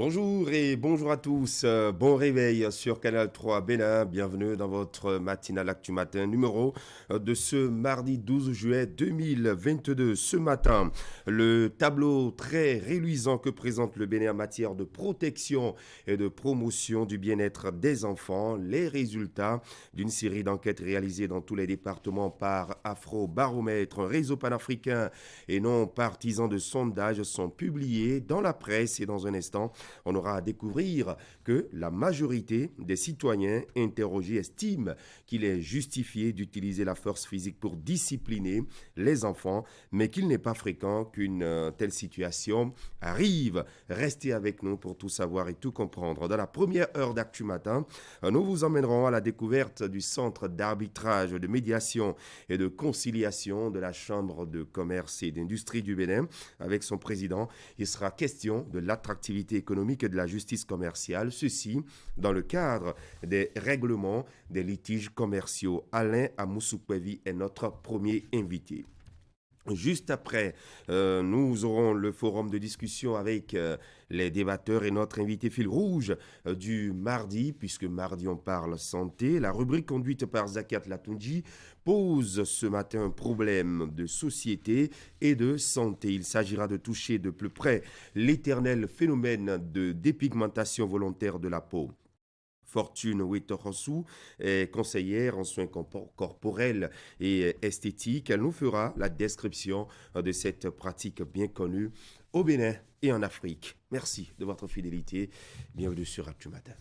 Bonjour et bonjour à tous. Bon réveil sur Canal 3 Bénin. Bienvenue dans votre matinale Actu Matin numéro de ce mardi 12 juillet 2022. Ce matin, le tableau très réluisant que présente le Bénin en matière de protection et de promotion du bien-être des enfants. Les résultats d'une série d'enquêtes réalisées dans tous les départements par Afro-Baromètre, un réseau panafricain et non partisan de sondage sont publiés dans la presse et dans un instant, on aura à découvrir que la majorité des citoyens interrogés estiment qu'il est justifié d'utiliser la force physique pour discipliner les enfants, mais qu'il n'est pas fréquent qu'une telle situation arrive. Restez avec nous pour tout savoir et tout comprendre. Dans la première heure d'Actu Matin, nous vous emmènerons à la découverte du centre d'arbitrage, de médiation et de conciliation de la Chambre de commerce et d'industrie du Bénin. Avec son président, il sera question de l'attractivité économique et de la justice commerciale, ceci dans le cadre des règlements des litiges commerciaux. Alain Amoussoupevi est notre premier invité. Juste après, nous aurons le forum de discussion avec les débatteurs et notre invité fil rouge du mardi, puisque mardi on parle santé. La rubrique conduite par Zakat Latunji pose ce matin un problème de société et de santé. Il s'agira de toucher de plus près l'éternel phénomène de dépigmentation volontaire de la peau. Fortune Wetorosu est conseillère en soins corporels et esthétiques. Elle nous fera la description de cette pratique bien connue au Bénin et en Afrique. Merci de votre fidélité. Bienvenue sur Actu Matin.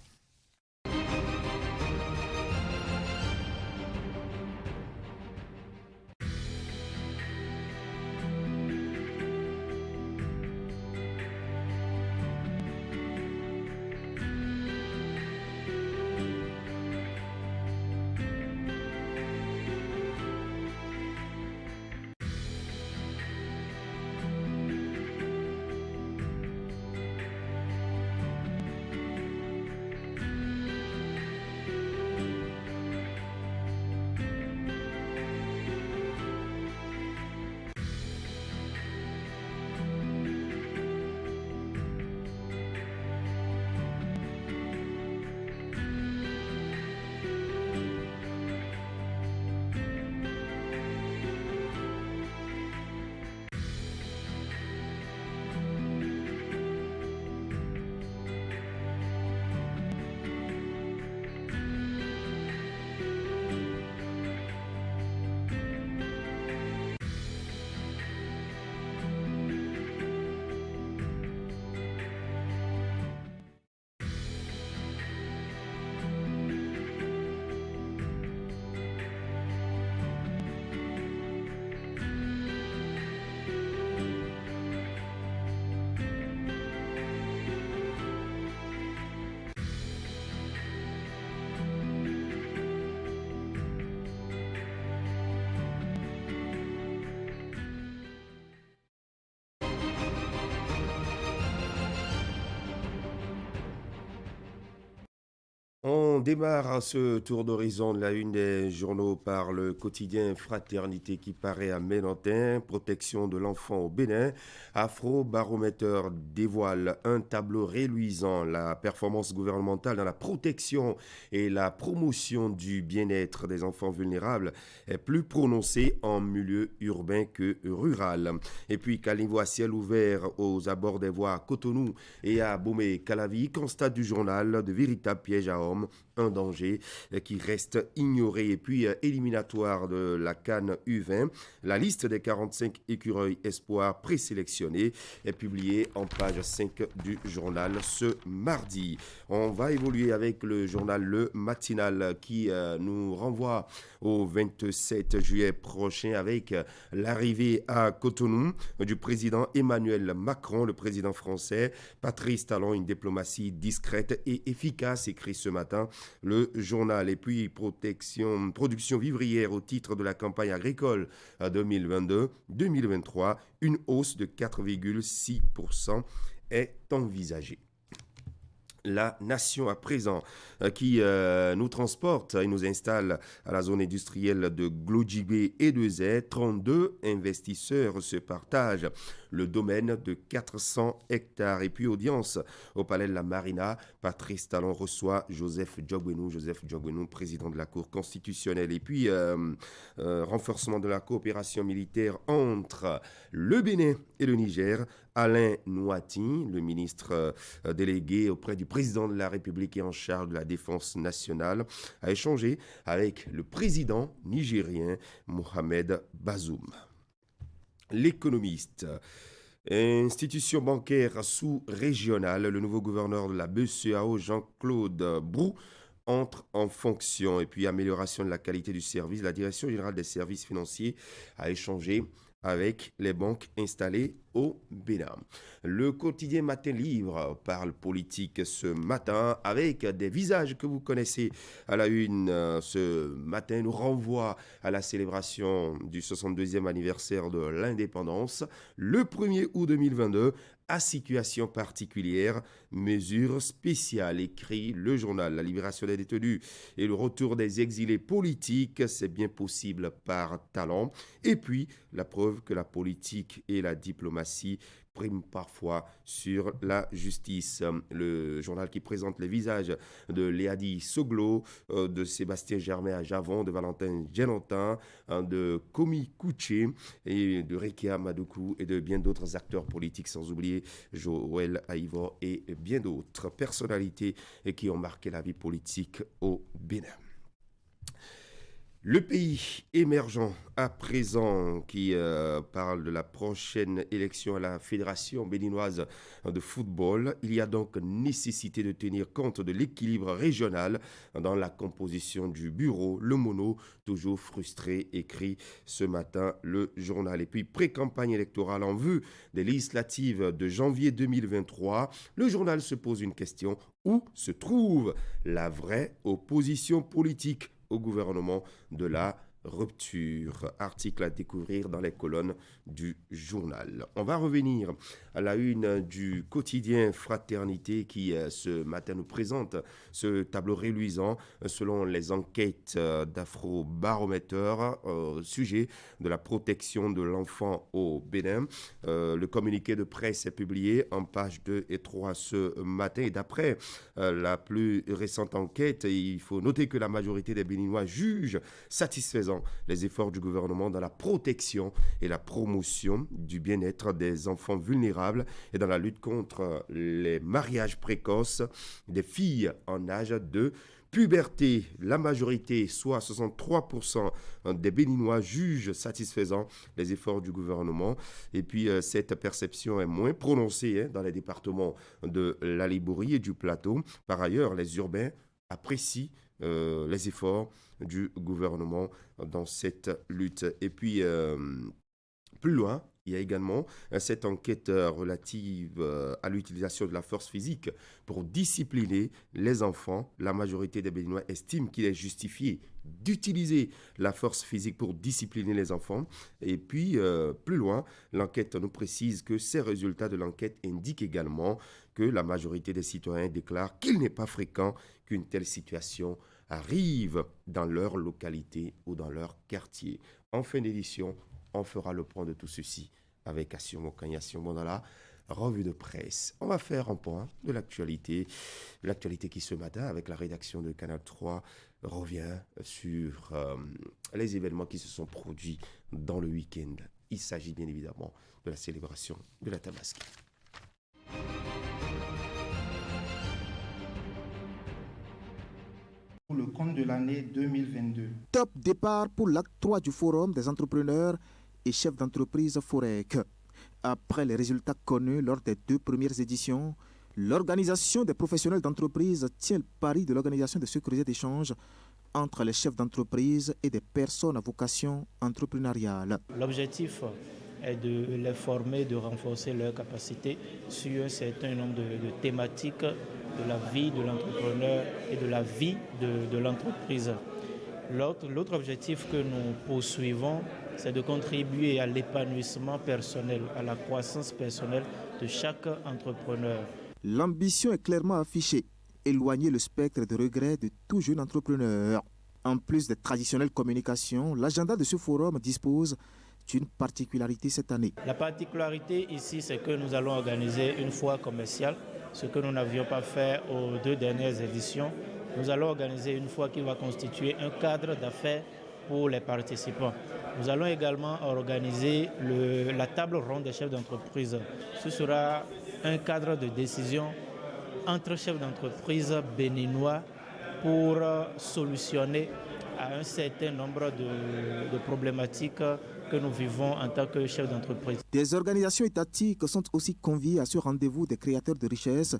On démarre ce tour d'horizon de la une des journaux par le quotidien Fraternité qui paraît à Mélentin, protection de l'enfant au Bénin. Afro-Baromètre dévoile un tableau réluisant. La performance gouvernementale dans la protection et la promotion du bien-être des enfants vulnérables est plus prononcée en milieu urbain que rural. Et puis, caniveau à ciel ouvert aux abords des voies à Cotonou et à Bomé-Calavi, constat du journal de véritables pièges à hommes, un danger qui reste ignoré. Et puis, éliminatoire de la CAN U20, la liste des 45 écureuils espoirs présélectionnés est publiée en page 5 du journal ce mardi. On va évoluer avec le journal Le Matinal qui nous renvoie au 27 juillet prochain avec l'arrivée à Cotonou du président Emmanuel Macron, le président français. Patrice Talon, une diplomatie discrète et efficace, écrit ce matin le journal. Et puis, production vivrière au titre de la campagne agricole 2022-2023, une hausse de 4,6% est envisagée. La nation à présent qui nous transporte et nous installe à la zone industrielle de Glodjibé et de Z. 32 investisseurs se partagent le domaine de 400 hectares. Et puis audience au Palais de la Marina, Patrice Talon reçoit Joseph Diogbenou, président de la Cour constitutionnelle. Et puis renforcement de la coopération militaire entre le Bénin et le Niger. Alain Nouati, le ministre délégué auprès du président de la République et en charge de la défense nationale, a échangé avec le président nigérien Mohamed Bazoum. L'économiste. Institution bancaire sous-régionale, le nouveau gouverneur de la BCEAO, Jean-Claude Brou, entre en fonction. Et puis, amélioration de la qualité du service, la Direction générale des services financiers a échangé avec les banques installées au Bénin. Le quotidien Matin Libre parle politique ce matin avec des visages que vous connaissez à la une. Ce matin nous renvoie à la célébration du 62e anniversaire de l'indépendance, le 1er août 2022, à situation particulière, mesures spéciales, écrit le journal. La libération des détenus et le retour des exilés politiques, c'est bien possible par talent. Et puis, la preuve que la politique et la diplomatie priment parfois sur la justice. Le journal qui présente les visages de Léadi Soglo, de Sébastien Germain à Javon, de Valentin Gélantin, de Komi Kouché et de Rekia Madoukou et de bien d'autres acteurs politiques, sans oublier Joël Aïvor et bien d'autres personnalités qui ont marqué la vie politique au Bénin. Le pays émergent à présent qui parle de la prochaine élection à la Fédération béninoise de football. Il y a donc nécessité de tenir compte de l'équilibre régional dans la composition du bureau. Le mono, toujours frustré, écrit ce matin le journal. Et puis, pré-campagne électorale en vue des législatives de janvier 2023, le journal se pose une question. Où se trouve la vraie opposition politique au gouvernement de la rupture? Article à découvrir dans les colonnes du journal. On va revenir à la une du quotidien Fraternité qui ce matin nous présente ce tableau reluisant selon les enquêtes d'Afrobaromètre au sujet de la protection de l'enfant au Bénin. Le communiqué de presse est publié en pages 2 et 3 ce matin et d'après la plus récente enquête, il faut noter que la majorité des Béninois jugent satisfaisant les efforts du gouvernement dans la protection et la promotion du bien-être des enfants vulnérables et dans la lutte contre les mariages précoces des filles en âge de puberté. La majorité, soit 63% des Béninois, jugent satisfaisant les efforts du gouvernement. Et puis, cette perception est moins prononcée dans les départements de la Libourie et du Plateau. Par ailleurs, les urbains apprécient les efforts du gouvernement dans cette lutte. Et puis, plus loin, il y a également cette enquête relative à l'utilisation de la force physique pour discipliner les enfants. La majorité des Béninois estiment qu'il est justifié d'utiliser la force physique pour discipliner les enfants. Et puis, plus loin, l'enquête nous précise que ces résultats de l'enquête indiquent également que la majorité des citoyens déclarent qu'il n'est pas fréquent qu'une telle situation arrive dans leur localité ou dans leur quartier. En fin d'édition, on fera le point de tout ceci avec Assiomo Kanyassiomo dans la revue de presse. On va faire un point de l'actualité. L'actualité qui ce matin, avec la rédaction de Canal 3, revient sur les événements qui se sont produits dans le week-end. Il s'agit bien évidemment de la célébration de la Tabaski. Pour le compte de l'année 2022. Top départ pour l'acte 3 du Forum des entrepreneurs et chefs d'entreprise Forec. Après les résultats connus lors des 2 premières éditions, l'organisation des professionnels d'entreprise tient le pari de l'organisation de ce creuset d'échange entre les chefs d'entreprise et des personnes à vocation entrepreneuriale. L'objectif est de les former, de renforcer leurs capacités sur un certain nombre de thématiques de la vie de l'entrepreneur et de la vie de l'entreprise. L'autre objectif que nous poursuivons, c'est de contribuer à l'épanouissement personnel, à la croissance personnelle de chaque entrepreneur. L'ambition est clairement affichée, éloigner le spectre de regret de tout jeune entrepreneur. En plus des traditionnelles communications, l'agenda de ce forum dispose une particularité cette année. La particularité ici, c'est que nous allons organiser une foire commerciale, ce que nous n'avions pas fait aux 2 dernières éditions. Nous allons organiser une foire qui va constituer un cadre d'affaires pour les participants. Nous allons également organiser la table ronde des chefs d'entreprise. Ce sera un cadre de décision entre chefs d'entreprise béninois pour solutionner à un certain nombre de problématiques que nous vivons en tant que chefs d'entreprise. Des organisations étatiques sont aussi conviées à ce rendez-vous des créateurs de richesses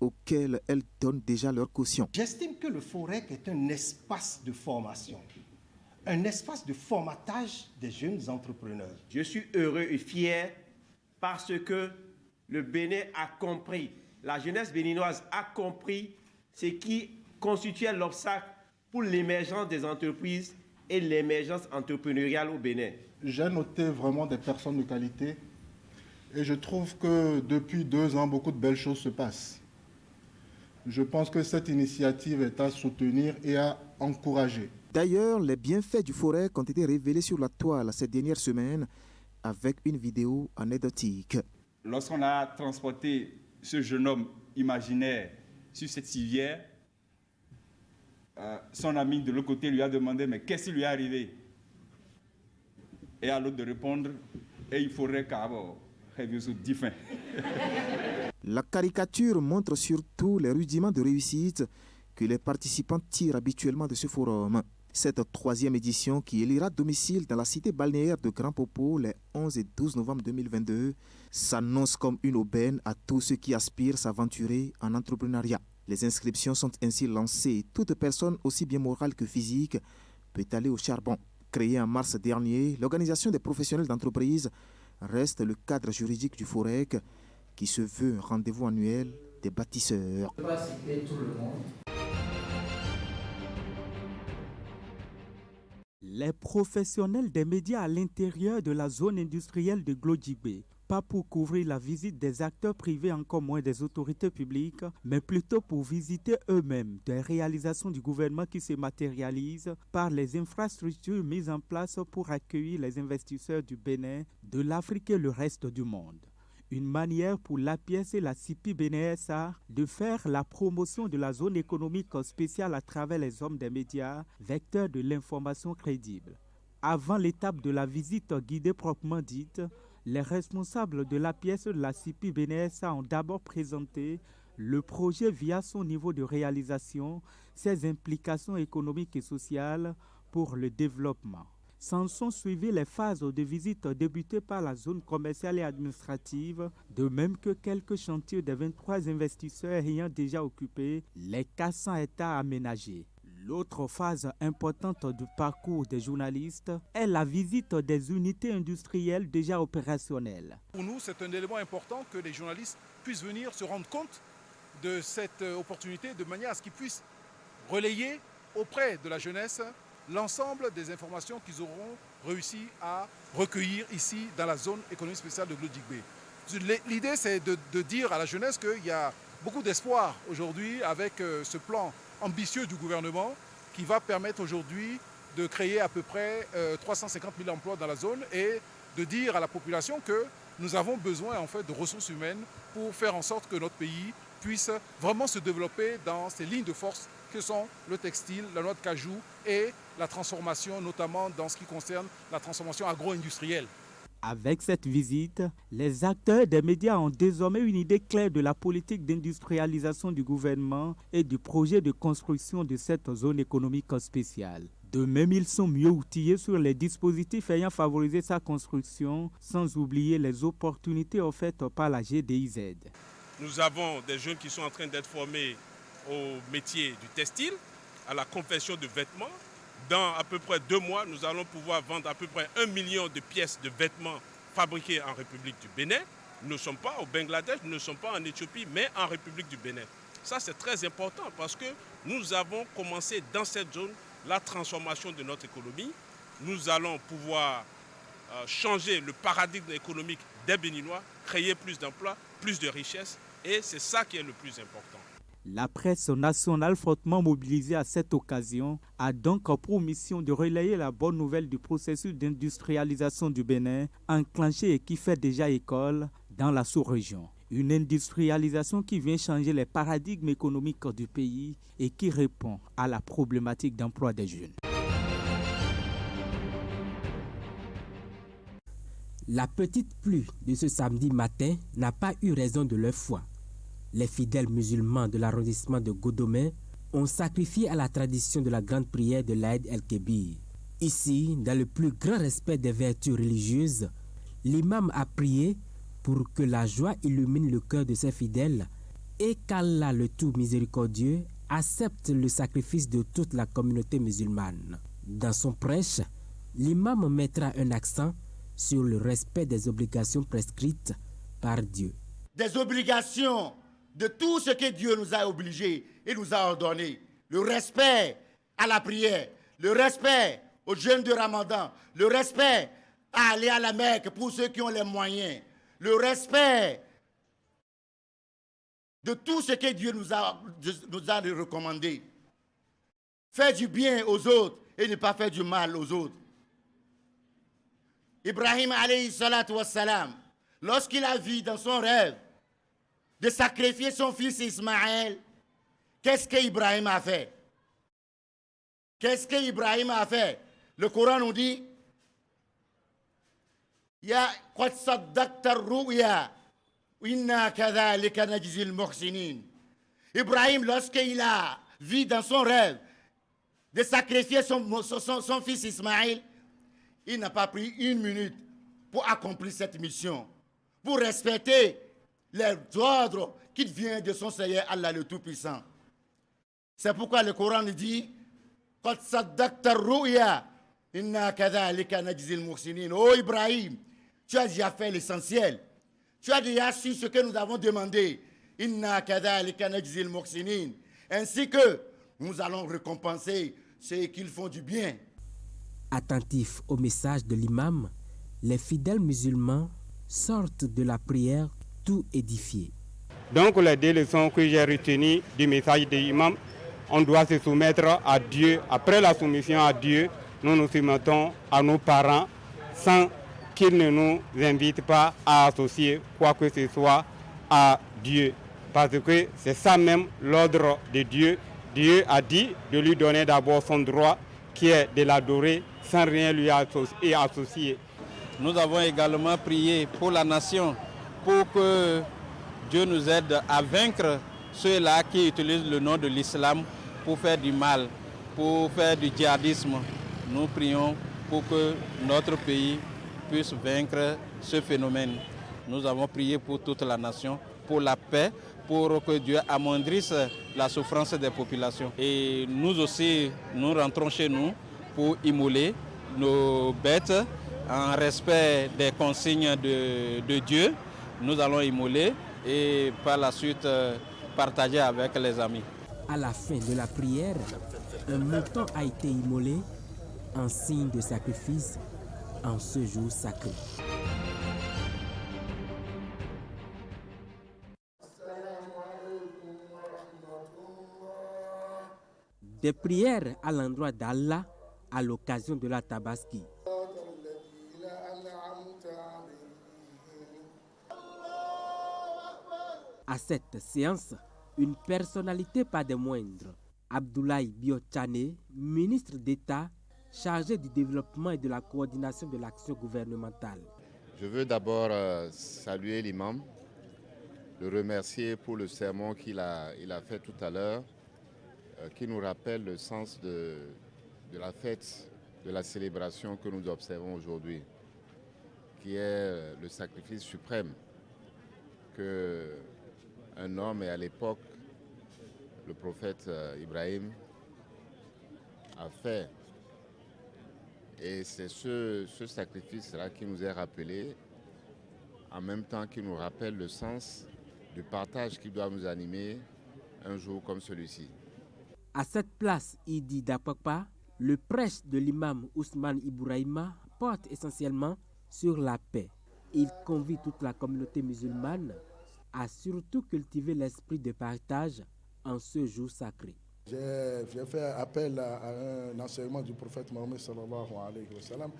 auxquels elles donnent déjà leur caution. J'estime que le Forec est un espace de formation, un espace de formatage des jeunes entrepreneurs. Je suis heureux et fier parce que le Bénin a compris, la jeunesse béninoise a compris ce qui constituait l'obstacle pour l'émergence des entreprises et l'émergence entrepreneuriale au Bénin. J'ai noté vraiment des personnes de qualité et je trouve que depuis 2 ans, beaucoup de belles choses se passent. Je pense que cette initiative est à soutenir et à encourager. D'ailleurs, les bienfaits du Forec ont été révélés sur la toile ces dernières semaines avec une vidéo anecdotique. Lorsqu'on a transporté ce jeune homme imaginaire sur cette civière, son ami de l'autre côté lui a demandé « mais qu'est-ce qui lui est arrivé ?» Et à l'autre de répondre « et il faudrait qu'abord réviser différent. » La caricature montre surtout les rudiments de réussite que les participants tirent habituellement de ce forum. Cette 3e édition, qui élira domicile dans la cité balnéaire de Grand Popo les 11 et 12 novembre 2022, s'annonce comme une aubaine à tous ceux qui aspirent s'aventurer en entrepreneuriat. Les inscriptions sont ainsi lancées. Toute personne, aussi bien morale que physique, peut aller au charbon. Créée en mars dernier, l'Organisation des professionnels d'entreprise reste le cadre juridique du Forec, qui se veut un rendez-vous annuel des bâtisseurs. Je ne vais pas citer tout le monde. Les professionnels des médias à l'intérieur de la zone industrielle de Glodjibé, pas pour couvrir la visite des acteurs privés, encore moins des autorités publiques, mais plutôt pour visiter eux-mêmes des réalisations du gouvernement qui se matérialisent par les infrastructures mises en place pour accueillir les investisseurs du Bénin, de l'Afrique et le reste du monde. Une manière pour l'APS et la CIPI Bénin SA de faire la promotion de la zone économique spéciale à travers les hommes des médias, vecteurs de l'information crédible. Avant l'étape de la visite guidée proprement dite, les responsables de l'APS et de la CIPI Bénin SA ont d'abord présenté le projet via son niveau de réalisation, ses implications économiques et sociales pour le développement. S'en sont suivies les phases de visite débutées par la zone commerciale et administrative, de même que quelques chantiers des 23 investisseurs ayant déjà occupé les 400 hectares aménagés. L'autre phase importante du parcours des journalistes est la visite des unités industrielles déjà opérationnelles. Pour nous, c'est un élément important que les journalistes puissent venir se rendre compte de cette opportunité de manière à ce qu'ils puissent relayer auprès de la jeunesse l'ensemble des informations qu'ils auront réussi à recueillir ici dans la zone économique spéciale de Glodjibé. L'idée, c'est de dire à la jeunesse qu'il y a beaucoup d'espoir aujourd'hui avec ce plan ambitieux du gouvernement qui va permettre aujourd'hui de créer à peu près 350 000 emplois dans la zone et de dire à la population que nous avons besoin en fait de ressources humaines pour faire en sorte que notre pays puisse vraiment se développer dans ces lignes de force que sont le textile, la noix de cajou et la transformation, notamment dans ce qui concerne la transformation agro-industrielle. Avec cette visite, les acteurs des médias ont désormais une idée claire de la politique d'industrialisation du gouvernement et du projet de construction de cette zone économique spéciale. De même, ils sont mieux outillés sur les dispositifs ayant favorisé sa construction, sans oublier les opportunités offertes par la GDIZ. Nous avons des jeunes qui sont en train d'être formés au métier du textile, à la confection de vêtements. Dans à peu près 2 mois, nous allons pouvoir vendre à peu près 1 million de pièces de vêtements fabriquées en République du Bénin. Nous ne sommes pas au Bangladesh, nous ne sommes pas en Éthiopie, mais en République du Bénin. Ça, c'est très important parce que nous avons commencé dans cette zone la transformation de notre économie. Nous allons pouvoir changer le paradigme économique des Béninois, créer plus d'emplois, plus de richesses, et c'est ça qui est le plus important. La presse nationale fortement mobilisée à cette occasion a donc pour mission de relayer la bonne nouvelle du processus d'industrialisation du Bénin enclenché et qui fait déjà école dans la sous-région. Une industrialisation qui vient changer les paradigmes économiques du pays et qui répond à la problématique d'emploi des jeunes. La petite pluie de ce samedi matin n'a pas eu raison de leur foi. Les fidèles musulmans de l'arrondissement de Godomé ont sacrifié à la tradition de la grande prière de l'Aïd el-Kébir. Ici, dans le plus grand respect des vertus religieuses, l'imam a prié pour que la joie illumine le cœur de ses fidèles et qu'Allah le tout miséricordieux accepte le sacrifice de toute la communauté musulmane. Dans son prêche, l'imam mettra un accent sur le respect des obligations prescrites par Dieu. Des obligations de tout ce que Dieu nous a obligés et nous a ordonné. Le respect à la prière, le respect au jeûne de Ramadan, le respect à aller à la Mecque pour ceux qui ont les moyens, le respect de tout ce que Dieu nous a recommandé. Faire du bien aux autres et ne pas faire du mal aux autres. Ibrahim alayhi salatu wassalam, lorsqu'il a vu dans son rêve de sacrifier son fils Ismaël, qu'est-ce qu'Ibrahim a fait? Qu'est-ce qu'Ibrahim a fait? Le Coran nous dit Ya qad saddaqta ar-ru'ya inna kadhalika najzil muhsinin. Ibrahim, lorsqu'il a vu dans son rêve de sacrifier son fils Ismaël, il n'a pas pris une minute pour accomplir cette mission, pour respecter les ordres qui viennent de son Seigneur Allah le Tout-Puissant. C'est pourquoi le Coran dit Qad saddaqta ar-ru'ya inna kadhalika najzil muhsinin. Oh Ibrahim, tu as déjà fait l'essentiel. Tu as déjà su ce que nous avons demandé. Inna kadhalika najzil muhsinin. Ainsi que nous allons récompenser ceux qui font du bien. Attentifs au message de l'imam, les fidèles musulmans sortent de la prière tout édifiés. Donc les deux leçons que j'ai retenues du message de l'imam, on doit se soumettre à Dieu. Après la soumission à Dieu, nous nous soumettons à nos parents sans qu'ils ne nous invitent pas à associer quoi que ce soit à Dieu. Parce que c'est ça même l'ordre de Dieu. Dieu a dit de lui donner d'abord son droit qui est de l'adorer sans rien lui associer. Nous avons également prié pour la nation, pour que Dieu nous aide à vaincre ceux-là qui utilisent le nom de l'islam pour faire du mal, pour faire du djihadisme. Nous prions pour que notre pays puisse vaincre ce phénomène. Nous avons prié pour toute la nation, pour la paix, pour que Dieu amoindrisse la souffrance des populations. Et nous aussi, nous rentrons chez nous pour immoler nos bêtes en respect des consignes de Dieu. Nous allons immoler et par la suite partager avec les amis. À la fin de la prière, un mouton a été immolé en signe de sacrifice en ce jour sacré. Des prières à l'endroit d'Allah à l'occasion de la Tabaski. À cette séance, une personnalité pas des moindres, Abdoulaye Biotchane, ministre d'État chargé du développement et de la coordination de l'action gouvernementale. Je veux d'abord saluer l'imam, le remercier pour le sermon qu'il a fait tout à l'heure, qui nous rappelle le sens de la fête, de la célébration que nous observons aujourd'hui, qui est le sacrifice suprême qu'un homme, et à l'époque, le prophète Ibrahim, a fait. Et c'est ce sacrifice-là qui nous est rappelé, en même temps qu'il nous rappelle le sens du partage qui doit nous animer un jour comme celui-ci. À cette place, Idi Dapapa, le prêche de l'imam Ousmane Ibrahima porte essentiellement sur la paix. Il convie toute la communauté musulmane à surtout cultiver l'esprit de partage en ce jour sacré. J'ai fait appel à un enseignement du prophète Mohammed sallallahu alayhi wa sallam,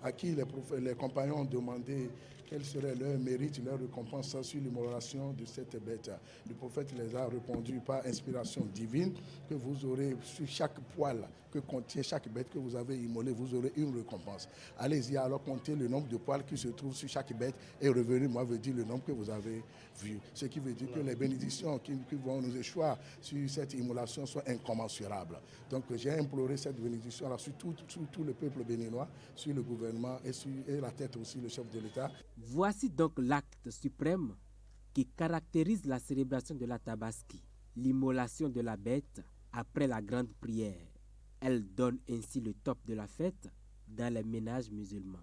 à qui les compagnons ont demandé quel serait leur mérite, leur récompense sur l'immolation de cette bête. Le prophète les a répondu par inspiration divine que vous aurez sur chaque poil que contient chaque bête que vous avez immolée, vous aurez une récompense. Allez-y alors comptez le nombre de poils qui se trouvent sur chaque bête et revenez, moi veut dire le nombre que vous avez vu. Ce qui veut dire que les bénédictions qui vont nous échoir sur cette immolation sont incommensurables. Donc j'ai imploré cette bénédiction sur tout le peuple béninois, sur le gouvernement et la tête aussi, le chef de l'État. Voici donc l'acte suprême qui caractérise la célébration de la Tabaski, l'immolation de la bête après la grande prière. Elle donne ainsi le top de la fête dans les ménages musulmans.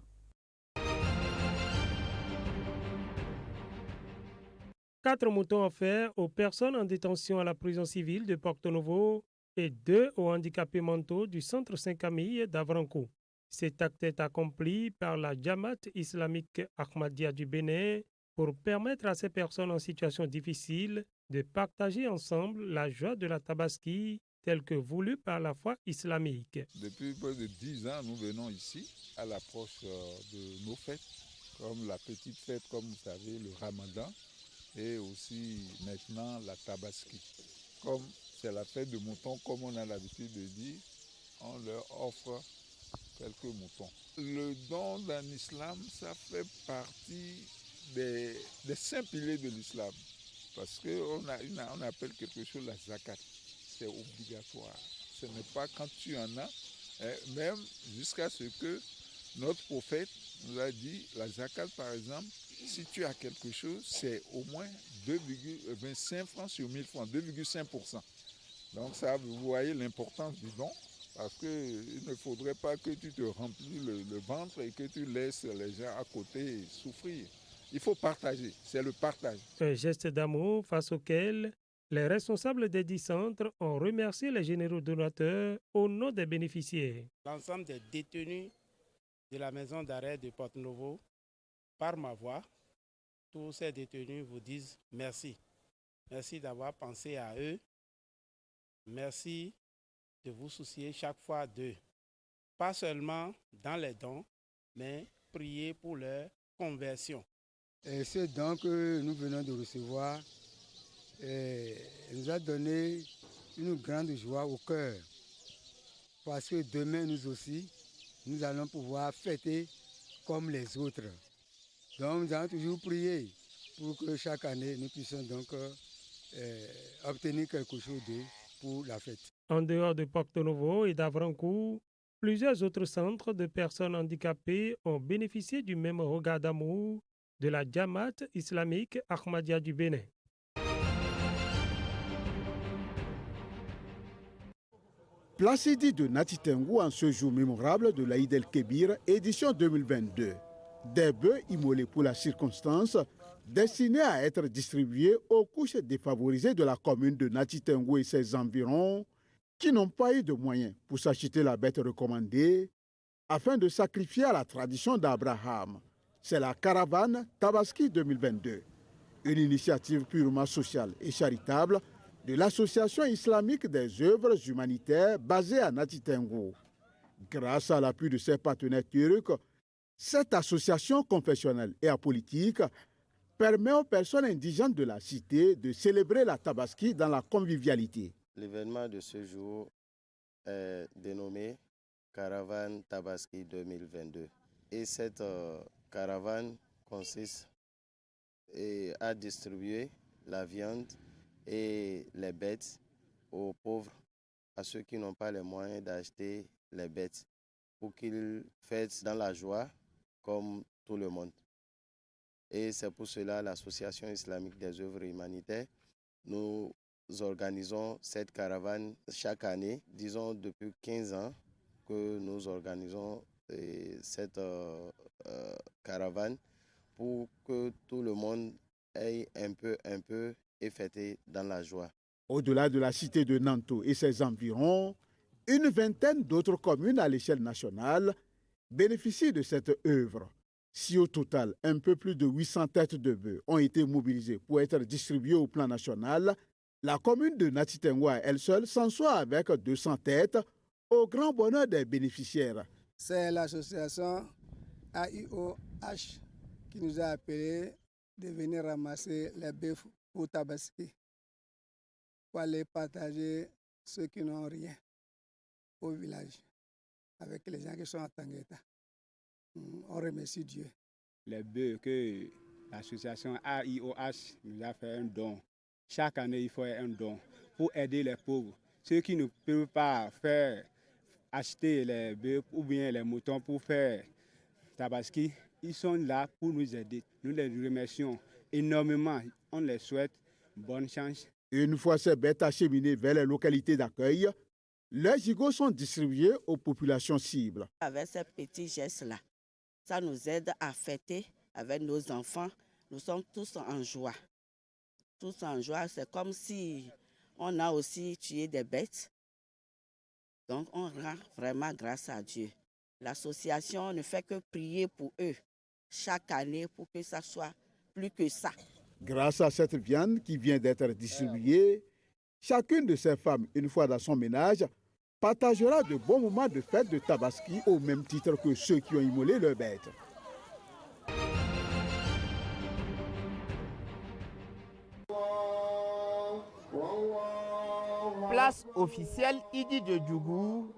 Quatre moutons offerts aux personnes en détention à la prison civile de Porto Novo et 2 aux handicapés mentaux du centre Saint-Camille d'Avranco. Cet acte est accompli par la Jamaat islamique Ahmadiyya du Bénin pour permettre à ces personnes en situation difficile de partager ensemble la joie de la Tabaski telle que voulue par la foi islamique. Depuis près de 10 ans, nous venons ici à l'approche de nos fêtes, comme la petite fête, comme vous savez, le Ramadan, et aussi maintenant la Tabaski. Comme c'est la fête de moutons, comme on a l'habitude de dire, on leur offre quelques moutons. Le don dans l'islam, ça fait partie des 5 piliers de l'islam. Parce qu'on appelle quelque chose la zakat. C'est obligatoire. Ce n'est pas quand tu en as, même jusqu'à ce que notre prophète nous a dit, la zakat par exemple, si tu as quelque chose, c'est au moins 2,25 francs sur 1000 francs, 2,5%. Donc ça, vous voyez l'importance du don. Parce qu'il ne faudrait pas que tu te remplis le ventre et que tu laisses les gens à côté souffrir. Il faut partager, c'est le partage. Un geste d'amour face auquel les responsables des 10 centres ont remercié les généraux donateurs au nom des bénéficiaires. L'ensemble des détenus de la maison d'arrêt de Porto Novo, par ma voix, tous ces détenus vous disent merci. Merci d'avoir pensé à eux. Merci de vous soucier chaque fois d'eux. Pas seulement dans les dons, mais prier pour leur conversion. Et ce don que nous venons de recevoir nous a donné une grande joie au cœur. Parce que demain, nous aussi, nous allons pouvoir fêter comme les autres. Donc, nous allons toujours prier pour que chaque année, nous puissions donc obtenir quelque chose d'eux pour la fête. En dehors de Porto Novo et d'Avranco, plusieurs autres centres de personnes handicapées ont bénéficié du même regard d'amour de la Jamaat islamique Ahmadiyya du Bénin. Placidi de Nati Tengou en ce jour mémorable de l'Aïd el-Kébir, édition 2022. Des bœufs immolés pour la circonstance, destinés à être distribués aux couches défavorisées de la commune de Nati Tengou et ses environs, qui n'ont pas eu de moyens pour s'acheter la bête recommandée, afin de sacrifier à la tradition d'Abraham. C'est la caravane Tabaski 2022, une initiative purement sociale et charitable de l'Association islamique des œuvres humanitaires basée à Nati Tengou. Grâce à l'appui de ses partenaires turcs, cette association confessionnelle et apolitique permet aux personnes indigènes de la cité de célébrer la Tabaski dans la convivialité. L'événement de ce jour est dénommé Caravane Tabaski 2022. Et cette caravane consiste à distribuer la viande et les bêtes aux pauvres, à ceux qui n'ont pas les moyens d'acheter les bêtes, pour qu'ils fêtent dans la joie comme tout le monde. Et c'est pour cela l'Association islamique des œuvres humanitaires, nous organisons cette caravane chaque année, disons depuis 15 ans que nous organisons cette caravane pour que tout le monde ait un peu et fêter dans la joie. Au-delà de la cité de Nanto et ses environs, une vingtaine d'autres communes à l'échelle nationale bénéficient de cette œuvre. Si au total, un peu plus de 800 têtes de bœufs ont été mobilisées pour être distribuées au plan national, La commune de Natitengwa, elle seule, s'en sort avec 200 têtes, au grand bonheur des bénéficiaires. C'est l'association AIOH qui nous a appelés de venir ramasser les bœufs pour Tabaski, pour aller partager ceux qui n'ont rien au village, avec les gens qui sont en Tangueta. On remercie Dieu. Les bœufs que l'association AIOH nous a fait un don. Chaque année, il faut un don pour aider les pauvres. Ceux qui ne peuvent pas acheter les bœufs ou bien les moutons pour faire Tabaski, ils sont là pour nous aider. Nous les remercions énormément. On les souhaite bonne chance. Une fois ces bêtes acheminées vers les localités d'accueil, les gigots sont distribués aux populations cibles. Avec ces petits gestes-là, ça nous aide à fêter avec nos enfants. Nous sommes tous en joie. Tous en joie, c'est comme si on a aussi tué des bêtes. Donc on rend vraiment grâce à Dieu. L'association ne fait que prier pour eux chaque année pour que ça soit plus que ça. Grâce à cette viande qui vient d'être distribuée, chacune de ces femmes, une fois dans son ménage, partagera de bons moments de fête de Tabaski au même titre que ceux qui ont immolé leurs bêtes. Place officielle Idi de Djougou,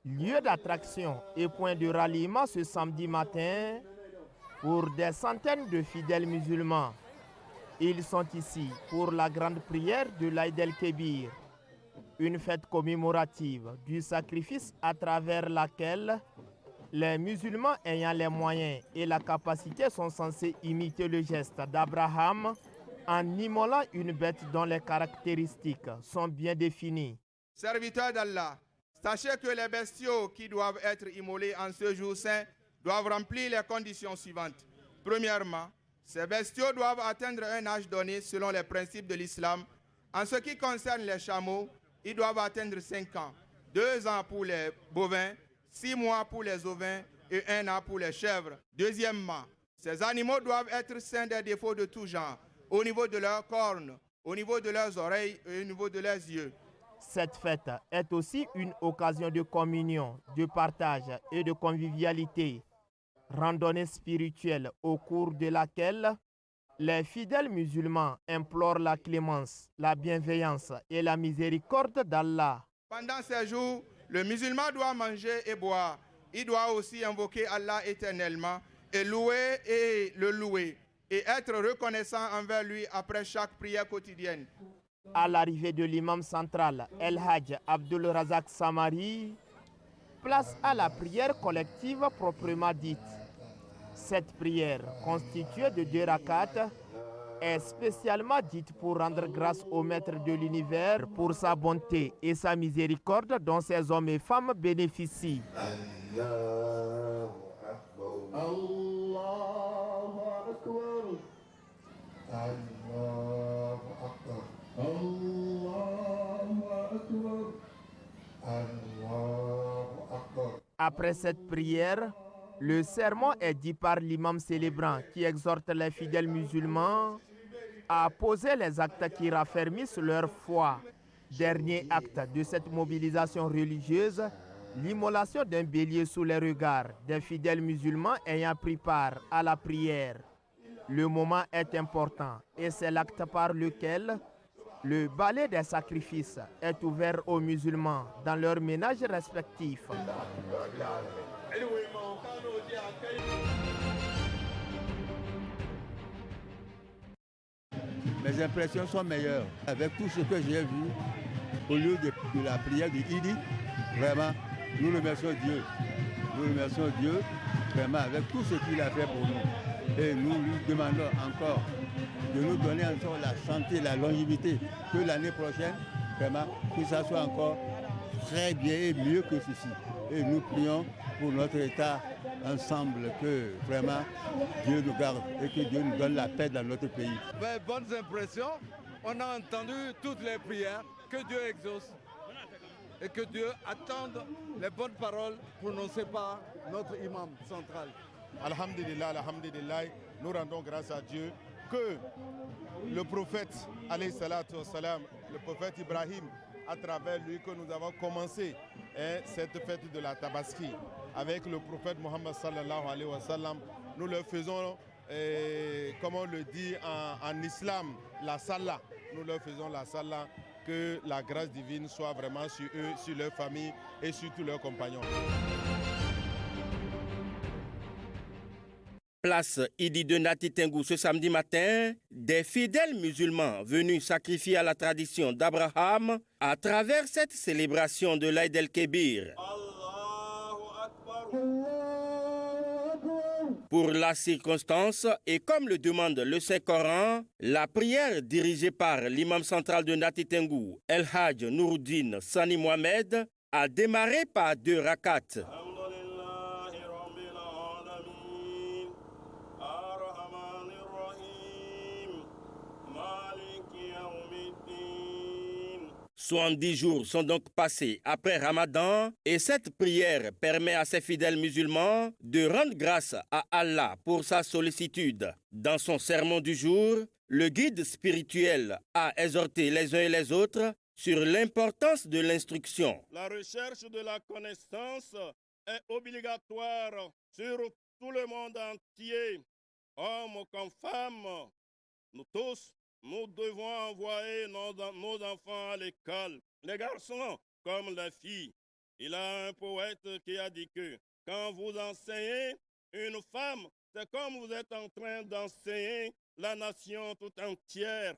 lieu d'attraction et point de ralliement ce samedi matin pour des centaines de fidèles musulmans. Ils sont ici pour la grande prière de l'Aïd el-Kébir, une fête commémorative du sacrifice à travers laquelle les musulmans ayant les moyens et la capacité sont censés imiter le geste d'Abraham en immolant une bête dont les caractéristiques sont bien définies. Serviteurs d'Allah, sachez que les bestiaux qui doivent être immolés en ce jour saint doivent remplir les conditions suivantes. Premièrement, ces bestiaux doivent atteindre un âge donné selon les principes de l'islam. En ce qui concerne les chameaux, ils doivent atteindre 5 ans, 2 ans pour les bovins, 6 mois pour les ovins et 1 an pour les chèvres. Deuxièmement, ces animaux doivent être sains des défauts de tout genre, au niveau de leurs cornes, au niveau de leurs oreilles et au niveau de leurs yeux. Cette fête est aussi une occasion de communion, de partage et de convivialité. Randonnée spirituelle au cours de laquelle les fidèles musulmans implorent la clémence, la bienveillance et la miséricorde d'Allah. Pendant ces jours, le musulman doit manger et boire. Il doit aussi invoquer Allah éternellement et le louer et être reconnaissant envers lui après chaque prière quotidienne. À l'arrivée de l'imam central El Hadj Abdul Razak Samari, place à la prière collective proprement dite. Cette prière, constituée de 2 rakats, est spécialement dite pour rendre grâce au Maître de l'univers pour sa bonté et sa miséricorde dont ces hommes et femmes bénéficient. Après cette prière, le sermon est dit par l'imam célébrant qui exhorte les fidèles musulmans à poser les actes qui raffermissent leur foi. Dernier acte de cette mobilisation religieuse, l'immolation d'un bélier sous les regards des fidèles musulmans ayant pris part à la prière. Le moment est important et c'est l'acte par lequel le balai des sacrifices est ouvert aux musulmans dans leurs ménages respectifs. Mes impressions sont meilleures. Avec tout ce que j'ai vu au lieu de la prière du Idi, vraiment, nous remercions Dieu. Nous remercions Dieu, vraiment, avec tout ce qu'il a fait pour nous. Et nous lui demandons encore de nous donner encore la santé, la longévité, que l'année prochaine, vraiment, que ça soit encore très bien et mieux que ceci. Et nous prions pour notre État ensemble, que vraiment Dieu nous garde et que Dieu nous donne la paix dans notre pays. Bonnes impressions, on a entendu toutes les prières, que Dieu exauce et que Dieu attende les bonnes paroles prononcées par notre imam central. Alhamdulillah, alhamdulillah, nous rendons grâce à Dieu que le prophète alayhi salatu wassalam le prophète Ibrahim, à travers lui que nous avons commencé cette fête de la Tabaski. Avec le prophète Mohammed sallallahu alayhi wa sallam, nous le faisons, comme on le dit en islam, la salah. Nous leur faisons la salah, que la grâce divine soit vraiment sur eux, sur leur famille et sur tous leurs compagnons. Place Idi de Nati Tengou ce samedi matin, des fidèles musulmans venus sacrifier à la tradition d'Abraham à travers cette célébration de l'Aïd el-Kébir. Pour la circonstance, et comme le demande le Saint-Coran, la prière dirigée par l'imam central de Nati Tengou, El Hadj Nouruddin Sani Mohamed, a démarré par 2 rakats. « 70 jours sont donc passés après Ramadan et cette prière permet à ces fidèles musulmans de rendre grâce à Allah pour sa sollicitude. Dans son sermon du jour, le guide spirituel a exhorté les uns et les autres sur l'importance de l'instruction. La recherche de la connaissance est obligatoire sur tout le monde entier, hommes comme femmes, nous tous. Nous devons envoyer nos enfants à l'école, les garçons comme les filles. Il y a un poète qui a dit que quand vous enseignez une femme, c'est comme vous êtes en train d'enseigner la nation tout entière.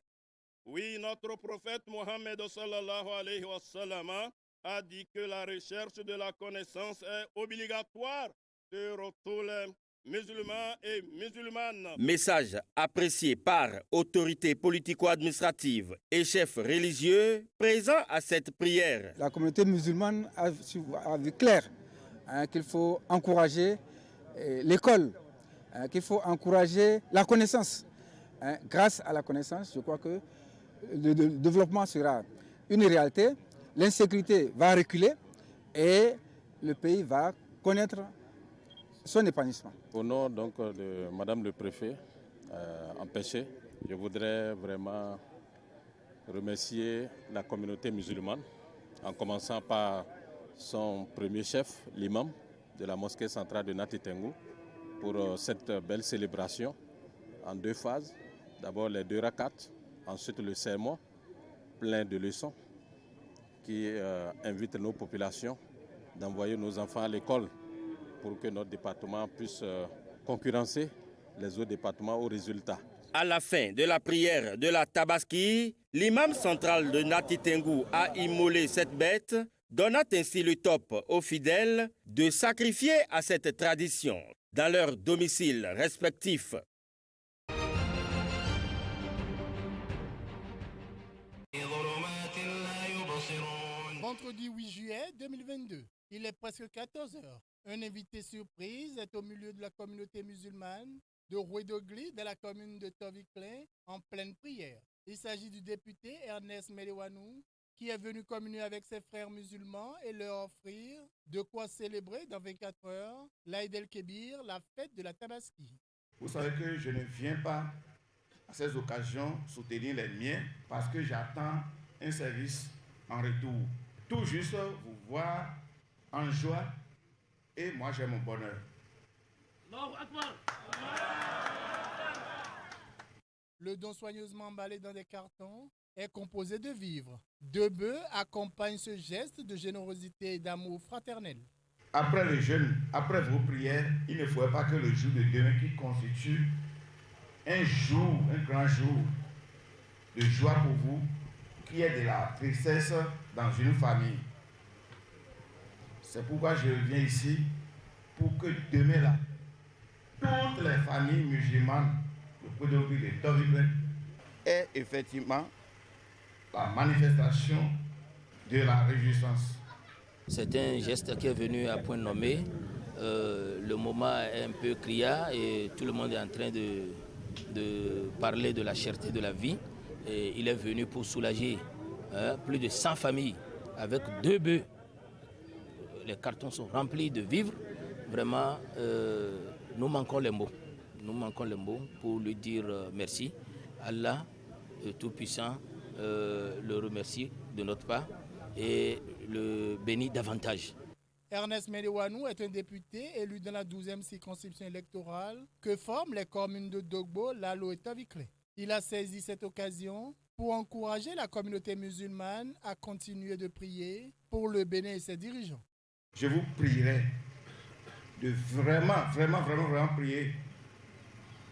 Oui, notre prophète Mohammed sallallahu alayhi wa sallam a dit que la recherche de la connaissance est obligatoire sur tous les musulmans et musulmanes. Message apprécié par autorités politico-administratives et chefs religieux présents à cette prière. La communauté musulmane a vu clair qu'il faut encourager l'école, qu'il faut encourager la connaissance. Grâce à la connaissance, je crois que le développement sera une réalité, l'insécurité va reculer et le pays va connaître son épanouissement. Au nom donc de Madame le Préfet empêché, je voudrais vraiment remercier la communauté musulmane, en commençant par son premier chef, l'imam de la mosquée centrale de Nati Tengou, pour cette belle célébration en 2 phases. D'abord les 2 rakats, ensuite le sermon plein de leçons qui invite nos populations d'envoyer nos enfants à l'école pour que notre département puisse concurrencer les autres départements au résultat. À la fin de la prière de la Tabaski, l'imam central de Nati Tengou a immolé cette bête, donnant ainsi le top aux fidèles de sacrifier à cette tradition dans leurs domiciles respectifs. Vendredi 8 juillet 2022, il est presque 14 h. Un invité surprise est au milieu de la communauté musulmane de Rouedogli, de la commune de Toviclin, en pleine prière. Il s'agit du député Ernest Melewanou, qui est venu communier avec ses frères musulmans et leur offrir de quoi célébrer dans 24 heures l'Aïd el-Kébir, la fête de la Tabaski. Vous savez que je ne viens pas à ces occasions soutenir les miens parce que j'attends un service en retour. Tout juste vous voir en joie et moi j'ai mon bonheur. Le don soigneusement emballé dans des cartons est composé de vivres. 2 bœufs accompagnent ce geste de générosité et d'amour fraternel. Après le jeûne, après vos prières, il ne faudrait pas que le jour de demain qui constitue un jour, un grand jour de joie pour vous, qu'il y ait de la tristesse dans une famille. C'est pourquoi je viens ici, pour que demain là, toutes les familles musulmanes de Toviclin aient effectivement la manifestation de la réjouissance. C'est un geste qui est venu à point nommé. Le moment est un peu criard et tout le monde est en train de parler de la cherté de la vie. Et il est venu pour soulager plus de 100 familles avec 2 bœufs. Les cartons sont remplis de vivres. Vraiment, nous manquons les mots. Nous manquons les mots pour lui dire merci. Allah, Tout-Puissant, le remercie de notre part et le bénit davantage. Ernest Medewanou est un député élu dans la 12e circonscription électorale que forment les communes de Dogbo, Lalo et Tavikle. Il a saisi cette occasion pour encourager la communauté musulmane à continuer de prier pour le Bénin et ses dirigeants. Je vous prierai de vraiment prier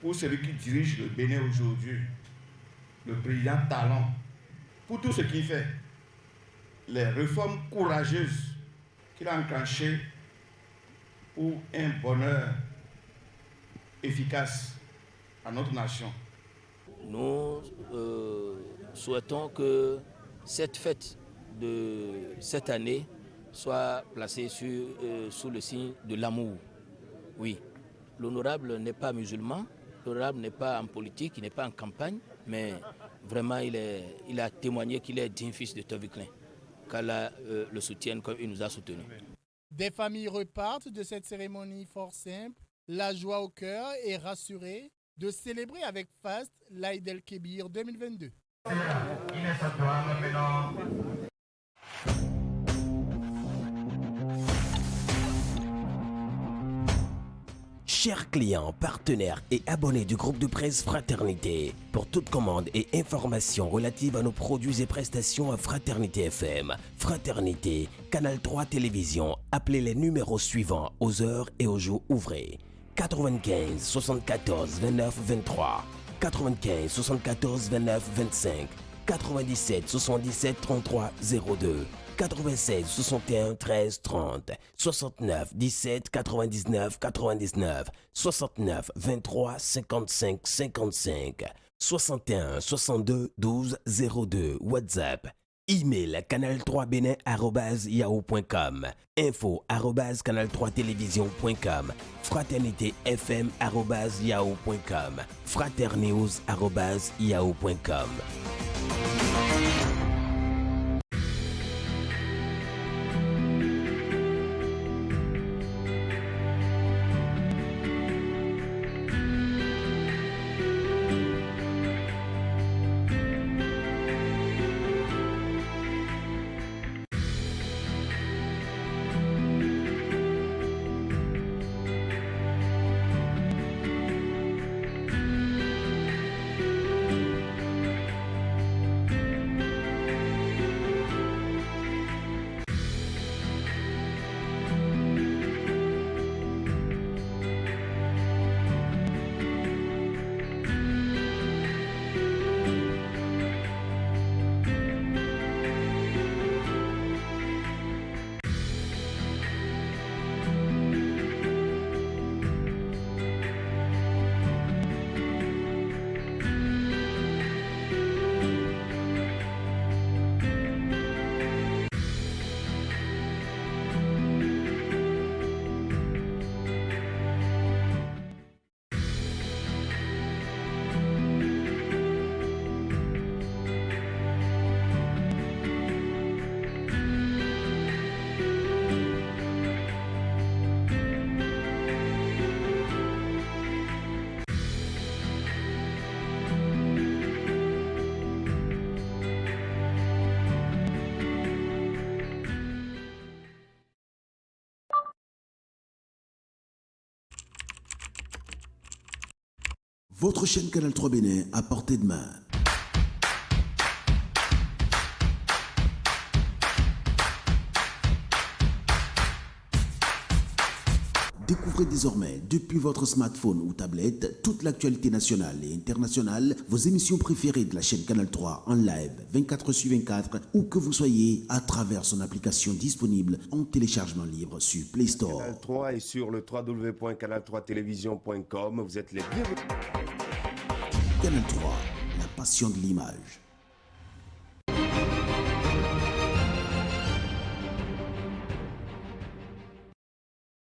pour celui qui dirige le Bénin aujourd'hui, le président Talon, pour tout ce qu'il fait, les réformes courageuses qu'il a enclenchées pour un bonheur efficace à notre nation. Nous souhaitons que cette fête de cette année soit placée sous le signe de l'amour. Oui, l'honorable n'est pas musulman, l'honorable n'est pas en politique, il n'est pas en campagne, mais vraiment il a témoigné qu'il est digne fils de Tavikle. Qu'Allah le soutienne comme il nous a soutenus. Des familles repartent de cette cérémonie fort simple, la joie au cœur et rassurée de célébrer avec faste l'Aïd el-Kébir 2022. Chers clients, partenaires et abonnés du groupe de presse Fraternité, pour toute commande et information relative à nos produits et prestations à Fraternité FM, Fraternité, Canal 3 Télévision, appelez les numéros suivants aux heures et aux jours ouvrés. 95 74 29 23, 95 74 29 25, 97 77 33 02, 96 61 13 30, 69 17 99 99, 69 23 55 55, 61 62 12 02, WhatsApp, email canal3benin@yahoo.com, info@canal3télévision.com, fraternité_fm@yahoo.com, fraternews@yahoo.com. Votre chaîne Canal 3 Bénin à portée de main. Découvrez désormais, depuis votre smartphone ou tablette, toute l'actualité nationale et internationale, vos émissions préférées de la chaîne Canal 3 en live 24/24, où que vous soyez, à travers son application disponible en téléchargement libre sur Play Store. Canal 3 est sur le www.canal3télévision.com. Vous êtes les bienvenus. Canal 3, la passion de l'image.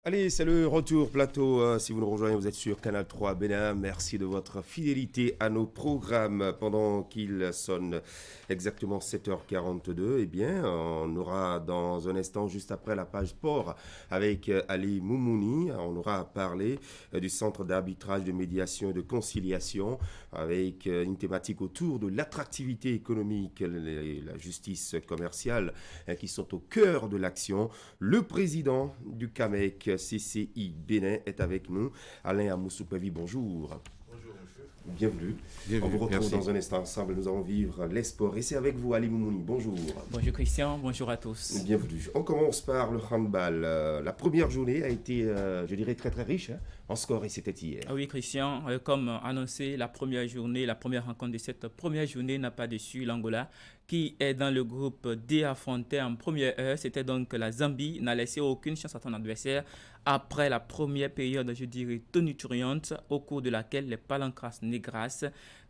Allez, c'est le retour plateau. Si vous nous rejoignez, vous êtes sur Canal 3 Bénin. Merci de votre fidélité à nos programmes. Pendant qu'il sonne exactement 7h42, eh bien, on aura dans un instant, juste après la page sport, avec Ali Moumouni, on aura à parler du centre d'arbitrage, de médiation et de conciliation, avec une thématique autour de l'attractivité économique et la justice commerciale qui sont au cœur de l'action. Le président du CAMEC, CCI Bénin, est avec nous. Alain Amoussoupevi, bonjour. Bonjour, monsieur. Bienvenue. On vous retrouve dans un instant ensemble. Nous allons vivre les sports. Et c'est avec vous, Ali Moumouni. Bonjour. Bonjour, Christian. Bonjour à tous. Bienvenue. On commence par le handball. La première journée a été, je dirais, très très riche en score, et c'était hier. Oui, Christian. Comme annoncé, la première journée, la première rencontre de cette première journée n'a pas déçu l'Angola, qui est dans le groupe D affronté en première heure. C'était donc la Zambie, n'a laissé aucune chance à son adversaire après la première période, je dirais, tonitruante, au cours de laquelle les Palancras Negras,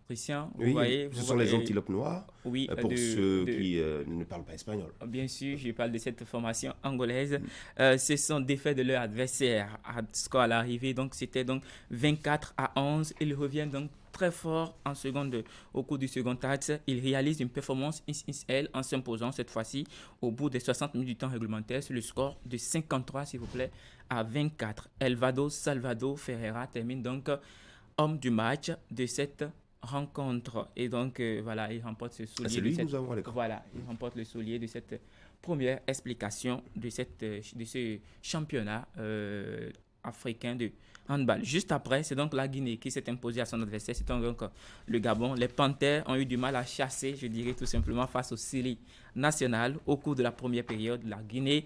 Christian, vous voyez, ce sont les antilopes noires, oui, pour ceux qui ne parlent pas espagnol. Bien sûr, je parle de cette formation angolaise. Ce sont défaits de leur adversaire à score à l'arrivée. Donc, c'était donc 24-11. Ils reviennent donc très fort en seconde, au cours du second acte. Ils réalisent une performance XXL en s'imposant cette fois-ci au bout des 60 minutes du temps réglementaire sur le score de 53, s'il vous plaît, à 24. Elvado Salvador Ferreira termine donc homme du match de cette rencontre. Et donc, voilà, il remporte ce soulier. C'est lui que nous avons à l'écran. Voilà, il remporte le soulier de cette première explication de ce championnat africain de handball. Juste après, c'est donc la Guinée qui s'est imposée à son adversaire. C'est donc le Gabon. Les Panthères ont eu du mal à chasser, je dirais tout simplement, face au Syrie national. Au cours de la première période, la Guinée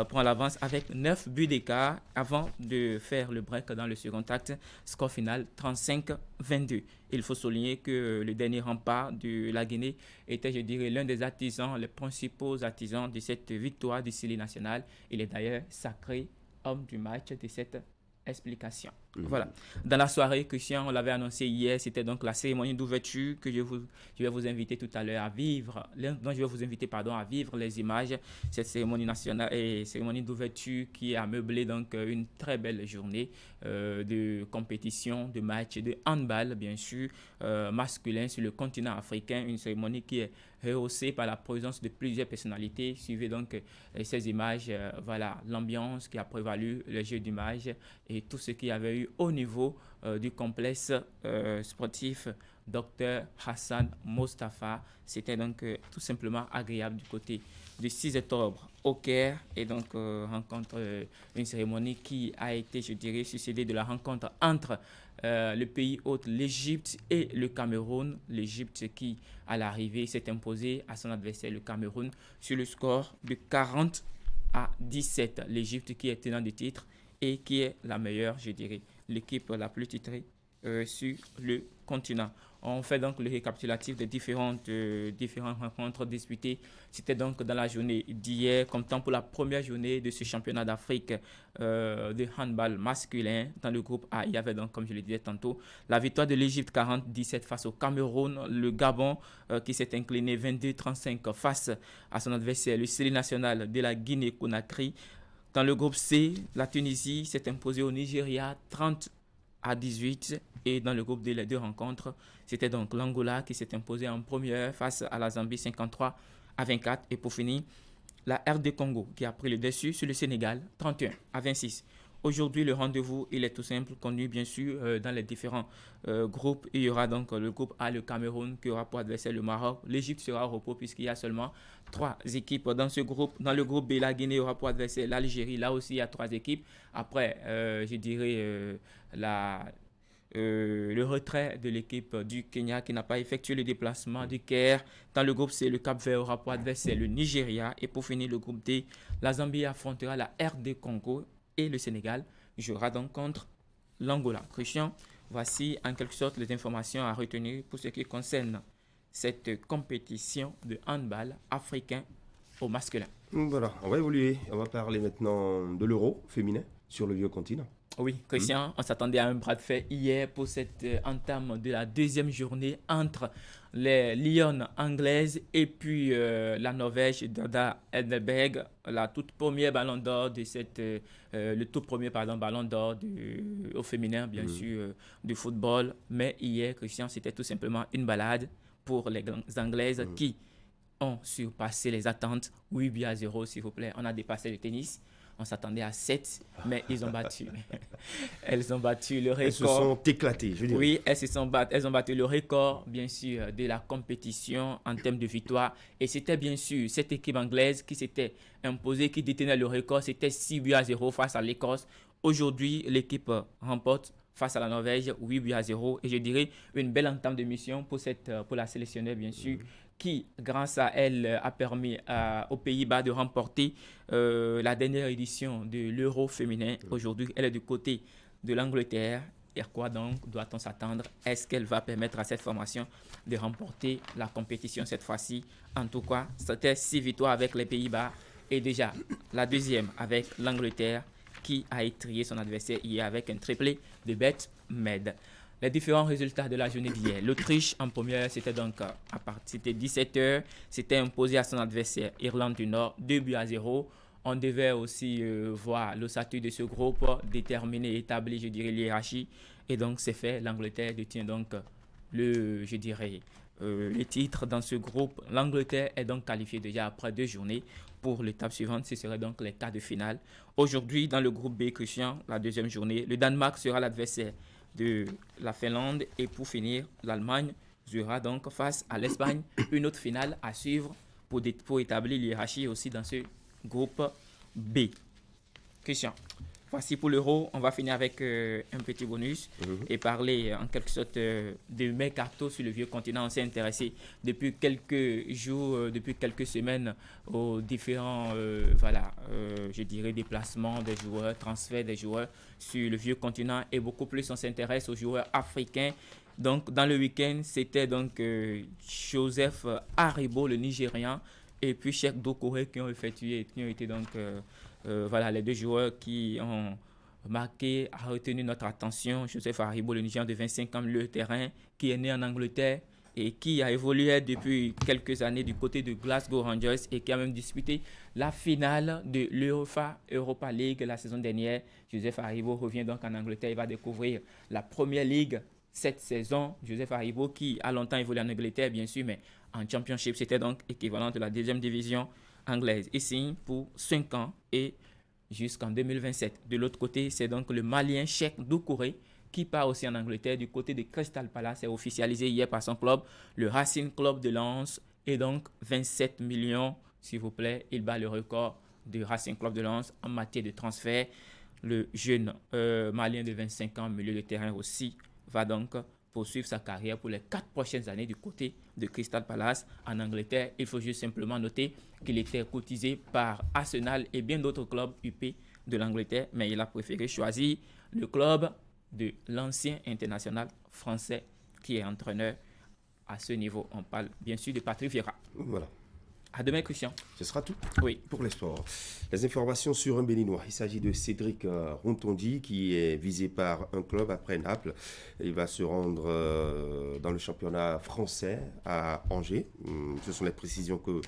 prend l'avance avec 9 buts d'écart avant de faire le break dans le second acte. Score final 35-22. Il faut souligner que le dernier rempart de la Guinée était, je dirais, l'un des artisans, les principaux artisans de cette victoire du Syrie national. Il est d'ailleurs sacré homme du match de cette explication. Voilà. Dans la soirée, Christian, on l'avait annoncé hier, c'était donc la cérémonie d'ouverture que je vais vous inviter tout à l'heure à vivre. Donc, je vais vous inviter, à vivre les images. Cette cérémonie nationale et cérémonie d'ouverture qui a meublé donc une très belle journée de compétition, de match, de handball, bien sûr, masculin sur le continent africain. Une cérémonie qui est rehaussée par la présence de plusieurs personnalités. Suivez donc ces images, voilà, l'ambiance qui a prévalu, le jeu d'image et tout ce qui avait eu au niveau du complexe sportif Dr Hassan Mostafa. C'était donc tout simplement agréable du côté du 6 octobre au Caire, et donc rencontre, une cérémonie qui a été, je dirais, succédée de la rencontre entre le pays hôte, l'Égypte et le Cameroun. L'Égypte qui, à l'arrivée, s'est imposée à son adversaire, le Cameroun, sur le score de 40-17. L'Égypte qui est tenant du titre et qui est la meilleure, je dirais, l'équipe la plus titrée sur le continent. On fait donc le récapitulatif des différentes rencontres disputées. C'était donc dans la journée d'hier, comme temps pour la première journée de ce championnat d'Afrique de handball masculin. Dans le groupe A, il y avait donc, comme je le disais tantôt, la victoire de l'Égypte 40-17 face au Cameroun. Le Gabon qui s'est incliné 22-35 face à son adversaire, le Syrie national de la Guinée-Conakry. Dans le groupe C, la Tunisie s'est imposée au Nigeria 30-18. Et dans le groupe D, les deux rencontres, c'était donc l'Angola qui s'est imposée en première face à la Zambie 53-24. Et pour finir, la RD Congo qui a pris le dessus sur le Sénégal 31-26. Aujourd'hui, le rendez-vous, il est tout simple, connu bien sûr dans les différents groupes. Il y aura donc le groupe A, le Cameroun, qui aura pour adversaire le Maroc. L'Égypte sera au repos puisqu'il y a seulement 3 équipes dans ce groupe. Dans le groupe B, la Guinée aura pour adversaire l'Algérie. Là aussi, il y a 3 équipes. Après, je dirais le retrait de l'équipe du Kenya qui n'a pas effectué le déplacement du Caire. Dans le groupe C, le Cap-Vert aura pour adversaire le Nigeria. Et pour finir, le groupe D, la Zambie affrontera la RD Congo et le Sénégal jouera donc contre l'Angola. Christian, voici en quelque sorte les informations à retenir pour ce qui concerne cette compétition de handball africain au masculin. Voilà, on va évoluer. On va parler maintenant de l'Euro féminin sur le vieux continent. Oui, Christian, on s'attendait à un bras de fer hier pour cette entame de la deuxième journée entre les Lions anglaises et puis la Norvège d'Ada Hegerberg, la toute première ballon d'or de le tout premier ballon d'or au féminin, bien sûr, du football. Mais hier, Christian, c'était tout simplement une balade pour les Anglaises qui ont surpassé les attentes. 8-0, s'il vous plaît. On a dépassé le tennis. On s'attendait à 7, mais ils ont battu. Elles ont battu le record. Elles se sont éclatées, je dirais. Oui, elles ont battu le record, bien sûr, de la compétition en termes de victoire. Et c'était bien sûr cette équipe anglaise qui s'était imposée, qui détenait le record. C'était 6-0 face à l'Écosse. Aujourd'hui, l'équipe remporte face à la Norvège 8-0. Et je dirais une belle entame de mission pour la sélectionneur, bien sûr, qui, grâce à elle, a permis aux Pays-Bas de remporter la dernière édition de l'Euro féminin. Aujourd'hui, elle est du côté de l'Angleterre. Et à quoi donc doit-on s'attendre? Est-ce qu'elle va permettre à cette formation de remporter la compétition cette fois-ci? En tout cas, c'était 6 victoires avec les Pays-Bas et déjà la deuxième avec l'Angleterre qui a étrié son adversaire hier avec un triplé de Beth Mead. Les différents résultats de la journée d'hier. L'Autriche en première, c'était donc c'était 17h, c'était imposé à son adversaire Irlande du Nord 2-0. On devait aussi voir l'ossature de ce groupe déterminé, établi, je dirais, l'hiérarchie. Et donc c'est fait, l'Angleterre détient donc le titre dans ce groupe. L'Angleterre est donc qualifiée déjà après 2 journées. Pour l'étape suivante, ce serait donc les quarts de finale. Aujourd'hui, dans le groupe B, Christian, la deuxième journée, le Danemark sera l'adversaire de la Finlande et pour finir, l'Allemagne sera donc face à l'Espagne. Une autre finale à suivre pour établir l'hiérarchie aussi dans ce groupe B. Christian, voici pour l'Euro. On va finir avec un petit bonus et parler en quelque sorte de mercato sur le vieux continent. On s'est intéressé depuis quelques jours, depuis quelques semaines aux différents je dirais déplacements des joueurs, transferts des joueurs sur le vieux continent et beaucoup plus on s'intéresse aux joueurs africains. Donc dans le week-end, c'était donc Joseph Aribo, le Nigérian, et puis Cheikh Doucouré qui ont été donc les 2 joueurs qui ont marqué, a retenu notre attention. Joseph Aribo, le Nigérian de 25 ans, milieu de terrain, qui est né en Angleterre et qui a évolué depuis quelques années du côté de Glasgow Rangers et qui a même disputé la finale de l'UEFA Europa League la saison dernière. Joseph Aribo revient donc en Angleterre, il va découvrir la Première Ligue cette saison. Joseph Aribo qui a longtemps évolué en Angleterre, bien sûr, mais en Championship, c'était donc équivalent de la 2e division anglaise. Il signe pour 5 ans et jusqu'en 2027. De l'autre côté, c'est donc le Malien Cheikh Doucouré qui part aussi en Angleterre du côté de Crystal Palace, est officialisé hier par son club, le Racing Club de Lens, et donc 27 millions, s'il vous plaît. Il bat le record du Racing Club de Lens en matière de transfert. Le jeune Malien de 25 ans, milieu de terrain aussi, va donc poursuivre sa carrière pour les 4 prochaines années du côté de Crystal Palace en Angleterre. Il faut juste simplement noter qu'il était cotisé par Arsenal et bien d'autres clubs UP de l'Angleterre, mais il a préféré choisir le club de l'ancien international français qui est entraîneur à ce niveau. On parle bien sûr de Patrick Vieira. Voilà. À demain, Christian. Ce sera tout oui. Pour les sports. Les informations sur un Béninois. Il s'agit de Cédric Rontondi qui est visé par un club après Naples. Il va se rendre dans le championnat français à Angers. Ce sont les précisions que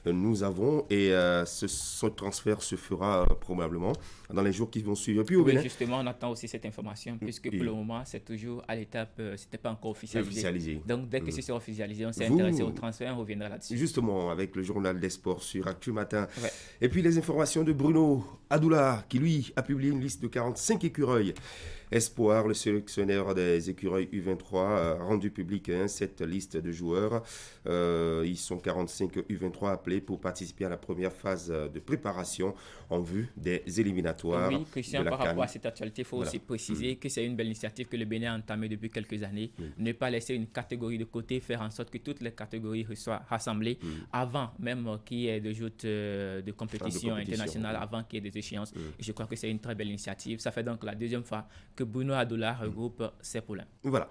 nous avons et ce transfert se fera probablement dans les jours qui vont suivre. Puis, oui, justement, on attend aussi cette information puisque pour le moment, c'est toujours à l'étape, c'était pas encore officialisé. Donc, dès que ce sera officialisé, on s'est intéressé au transfert, on reviendra là-dessus. Justement, avec le journal des sports sur Actu Matin. Ouais. Et puis, les informations de Bruno Adoula qui, lui, a publié une liste de 45 écureuils. Espoir, le sélectionneur des écureuils U23, a rendu public cette liste de joueurs. Ils sont 45 U23 appelés pour participer à la première phase de préparation en vue des éliminatoires. Oui, Christian, par rapport à cette actualité, il faut aussi préciser que c'est une belle initiative que le Bénin a entamée depuis quelques années. Ne pas laisser une catégorie de côté, faire en sorte que toutes les catégories soient rassemblées avant même qu'il y ait des joutes de compétition internationale, avant qu'il y ait des échéances. Et je crois que c'est une très belle initiative. Ça fait donc la deuxième fois que Bruno Adoula regroupe ses poulains. Voilà.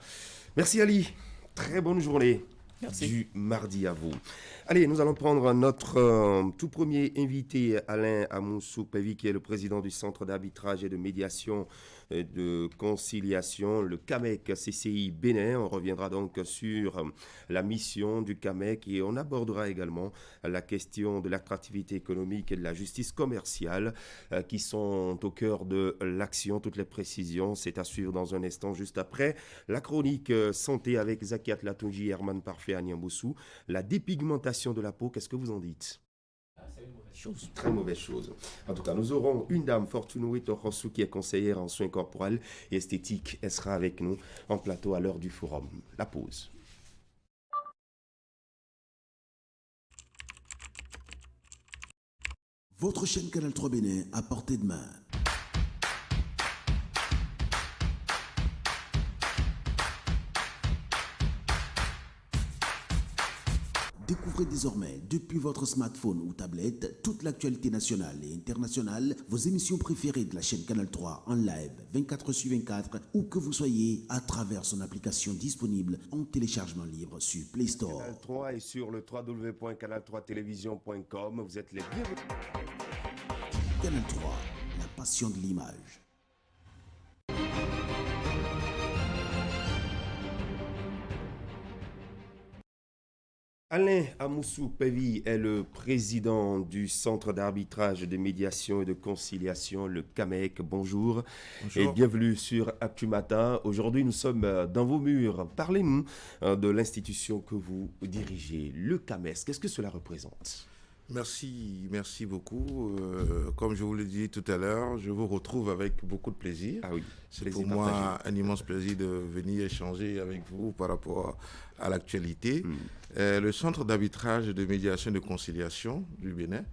Merci Ali. Très bonne journée. Merci. Du mardi à vous. Allez, nous allons prendre notre tout premier invité, Alain Amoussou Pévi, qui est le président du Centre d'arbitrage et de médiation et de conciliation, le CAMEC CCI Bénin. On reviendra donc sur la mission du CAMEC et on abordera également la question de l'attractivité économique et de la justice commerciale qui sont au cœur de l'action. Toutes les précisions, c'est à suivre dans un instant, juste après la chronique santé avec Zakiat Latunji, Herman Parfait, Agnamboussou. La dépigmentation de la peau, qu'est-ce que vous en dites? C'est une mauvaise chose. Très mauvaise chose. En tout cas, nous aurons une dame, Fortunouit Orossou, qui est conseillère en soins corporels et esthétiques. Elle sera avec nous en plateau à l'heure du forum. La pause. Votre chaîne Canal 3 Bénin à portée de main. Découvrez désormais, depuis votre smartphone ou tablette, toute l'actualité nationale et internationale, vos émissions préférées de la chaîne Canal 3 en live 24/24, où que vous soyez, à travers son application disponible en téléchargement libre sur Play Store. Canal 3 est sur le www.canal3television.com. Vous êtes les bienvenus. Canal 3, la passion de l'image. Alain Amoussou Pévi est le président du Centre d'arbitrage, de médiation et de conciliation, le CAMEC. Bonjour. Et bienvenue sur Actu Matin. Aujourd'hui, nous sommes dans vos murs. Parlez-nous de l'institution que vous dirigez, le CAMEC. Qu'est-ce que cela représente? Merci beaucoup. Comme je vous l'ai dit tout à l'heure, je vous retrouve avec beaucoup de plaisir. Ah oui, c'est pour moi un immense plaisir de venir échanger avec vous par rapport à l'actualité. Le Centre d'arbitrage, de médiation et de conciliation du Bénin,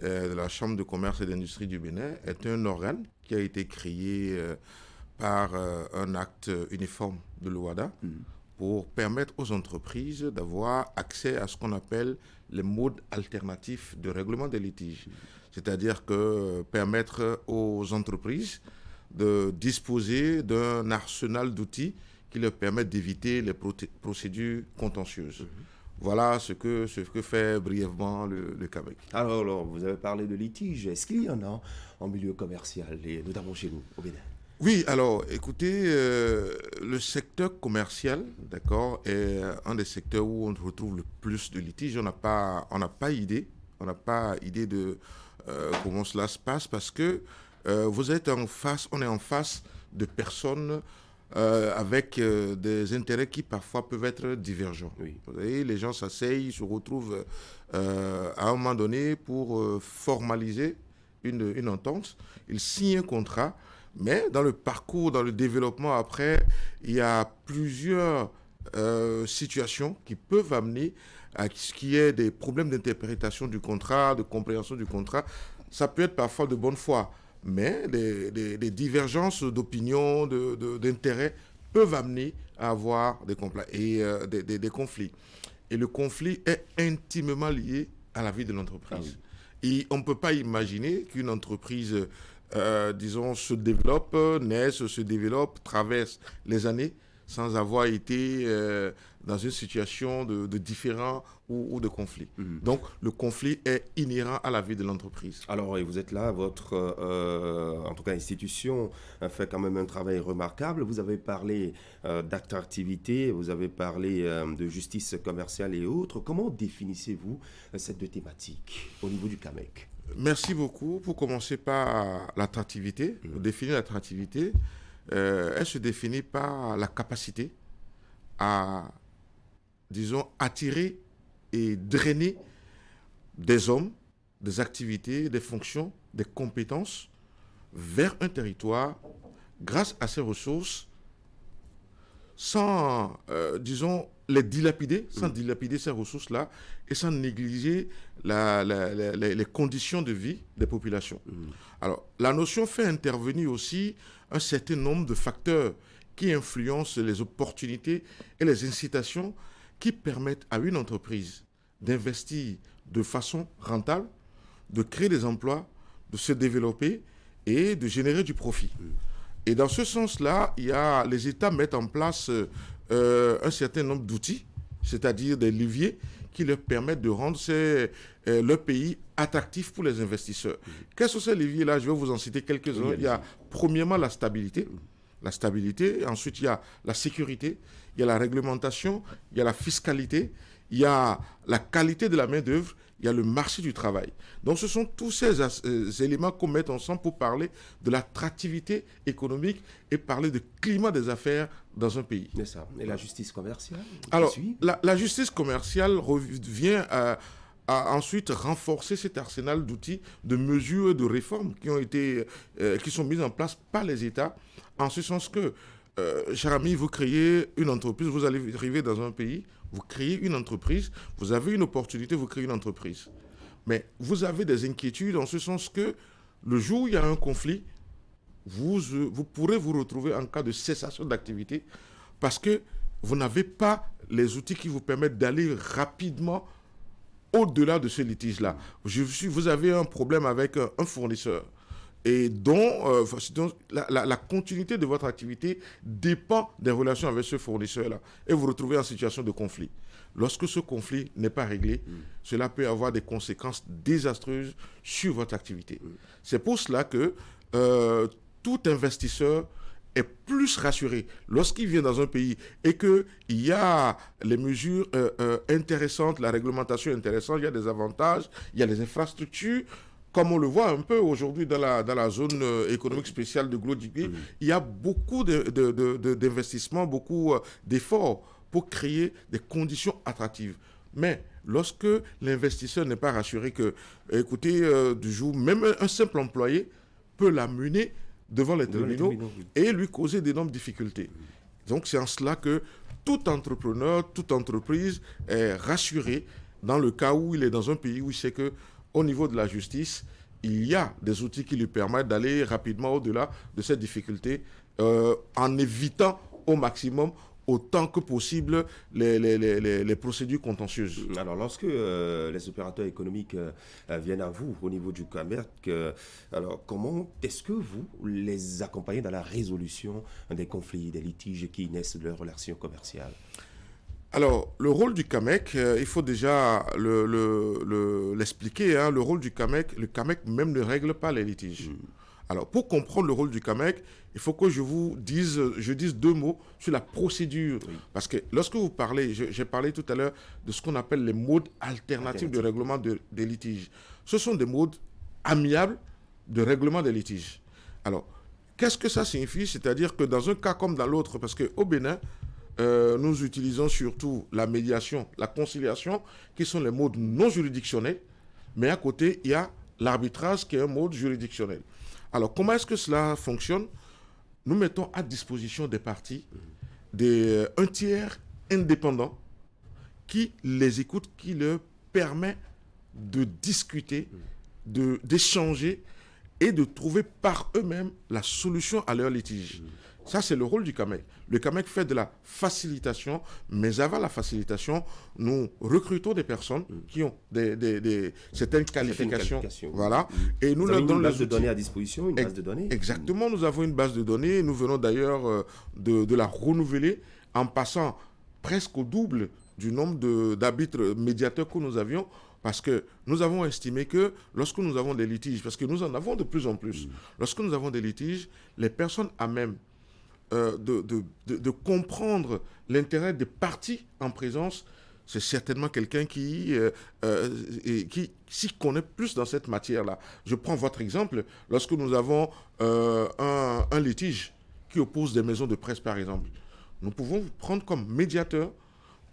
de la Chambre de commerce et d'industrie du Bénin, est un organe qui a été créé par un acte uniforme de l'OADA pour permettre aux entreprises d'avoir accès à ce qu'on appelle les modes alternatifs de règlement des litiges. C'est-à-dire que permettre aux entreprises de disposer d'un arsenal d'outils qui leur permettent d'éviter les procédures contentieuses. Voilà ce que fait brièvement le CAMEC. Alors, vous avez parlé de litiges. Est-ce qu'il y en a en milieu commercial, et notamment chez nous, au Bénin? Oui, alors, écoutez, le secteur commercial, d'accord, est un des secteurs où on retrouve le plus de litiges. On n'a pas idée de comment cela se passe parce que on est en face de personnes avec des intérêts qui parfois peuvent être divergents. Oui. Vous voyez, les gens s'asseyent, se retrouvent à un moment donné pour formaliser une entente. Ils signent un contrat. Mais dans le parcours, dans le développement après, il y a plusieurs situations qui peuvent amener à ce qu'il y ait des problèmes d'interprétation du contrat, de compréhension du contrat. Ça peut être parfois de bonne foi, mais des divergences d'opinion, d'intérêt peuvent amener à avoir des conflits. Et le conflit est intimement lié à la vie de l'entreprise. Et on ne peut pas imaginer qu'une entreprise se développe, naisse, se développe, traverse les années sans avoir été dans une situation de différend ou de conflit. Donc, le conflit est inhérent à la vie de l'entreprise. Alors, et vous êtes là, votre en tout cas, institution fait quand même un travail remarquable. Vous avez parlé d'attractivité, vous avez parlé de justice commerciale et autres. Comment définissez-vous ces deux thématiques au niveau du CAMEC? Merci beaucoup. Pour commencer par l'attractivité, pour définir l'attractivité, elle se définit par la capacité à, disons, attirer et drainer des hommes, des activités, des fonctions, des compétences vers un territoire grâce à ces ressources sans, disons, les dilapider, sans dilapider ces ressources-là et sans négliger les conditions de vie des populations. Alors, la notion fait intervenir aussi un certain nombre de facteurs qui influencent les opportunités et les incitations qui permettent à une entreprise d'investir de façon rentable, de créer des emplois, de se développer et de générer du profit. Et dans ce sens-là, les États mettent en place un certain nombre d'outils, c'est-à-dire des leviers qui leur permettent de rendre leur pays attractif pour les investisseurs. Quels sont ces leviers-là? Je vais vous en citer quelques-uns. Il y a premièrement la stabilité. La stabilité, ensuite il y a la sécurité, il y a la réglementation, il y a la fiscalité, il y a la qualité de la main-d'œuvre, il y a le marché du travail. Donc ce sont tous ces éléments qu'on met ensemble pour parler de l'attractivité économique et parler de climat des affaires dans un pays. C'est ça. Et la justice commerciale? Alors, la justice commerciale revient à ensuite renforcer cet arsenal d'outils, de mesures, de réformes qui sont mises en place par les États, en ce sens que, cher ami, vous créez une entreprise, vous allez arriver dans un pays, vous créez une entreprise, vous avez une opportunité, vous créez une entreprise. Mais vous avez des inquiétudes en ce sens que le jour où il y a un conflit, vous pourrez vous retrouver en cas de cessation d'activité parce que vous n'avez pas les outils qui vous permettent d'aller rapidement au-delà de ce litige-là. Vous avez un problème avec un fournisseur et dont la continuité de votre activité dépend des relations avec ce fournisseur-là. Et vous vous retrouvez en situation de conflit. Lorsque ce conflit n'est pas réglé, cela peut avoir des conséquences désastreuses sur votre activité. C'est pour cela que tout investisseur est plus rassuré lorsqu'il vient dans un pays et qu'il y a les mesures intéressantes, la réglementation intéressante, il y a des avantages, il y a les infrastructures. Comme on le voit un peu aujourd'hui dans la zone économique spéciale de Glodjigui, il y a beaucoup d'investissements, beaucoup d'efforts pour créer des conditions attractives. Mais lorsque l'investisseur n'est pas rassuré que, écoutez, du jour, même un simple employé peut l'amener devant les tribunaux et lui causer d'énormes difficultés. Donc c'est en cela que tout entrepreneur, toute entreprise est rassuré dans le cas où il est dans un pays où il sait qu'au niveau de la justice, il y a des outils qui lui permettent d'aller rapidement au-delà de cette difficulté en évitant au maximum autant que possible les procédures contentieuses. Alors, lorsque les opérateurs économiques viennent à vous au niveau du CAMEC, alors comment est-ce que vous les accompagnez dans la résolution des conflits, des litiges qui naissent de leurs relations commerciales? Alors, le rôle du CAMEC, il faut déjà l'expliquer. Le rôle du CAMEC, le CAMEC même ne règle pas les litiges. Alors, pour comprendre le rôle du CAMEC, il faut que je dise deux mots sur la procédure. Parce que lorsque vous parlez, j'ai parlé tout à l'heure de ce qu'on appelle les modes alternatifs de règlement des litiges. Ce sont des modes amiables de règlement des litiges. Alors, qu'est-ce que ça signifie? C'est-à-dire que dans un cas comme dans l'autre, parce qu'au Bénin, nous utilisons surtout la médiation, la conciliation, qui sont les modes non juridictionnels, mais à côté, il y a l'arbitrage qui est un mode juridictionnel. Alors, comment est-ce que cela fonctionne? Nous mettons à disposition des parties un tiers indépendant qui les écoute, qui leur permet de discuter, d'échanger et de trouver par eux-mêmes la solution à leur litige. Ça, c'est le rôle du CAMEC. Le CAMEC fait de la facilitation, mais avant la facilitation, nous recrutons des personnes qui ont certaines qualifications. Voilà. Et nous leur donnons une base de données à disposition, une base de données. Exactement, nous avons une base de données. Nous venons d'ailleurs de la renouveler en passant presque au double du nombre d'arbitres médiateurs que nous avions. Parce que nous avons estimé que lorsque nous avons des litiges, parce que nous en avons de plus en plus, lorsque nous avons des litiges, les personnes à même de comprendre l'intérêt des parties en présence, c'est certainement quelqu'un qui s'y connaît plus dans cette matière-là. Je prends votre exemple. Lorsque nous avons un litige qui oppose des maisons de presse, par exemple, nous pouvons vous prendre comme médiateur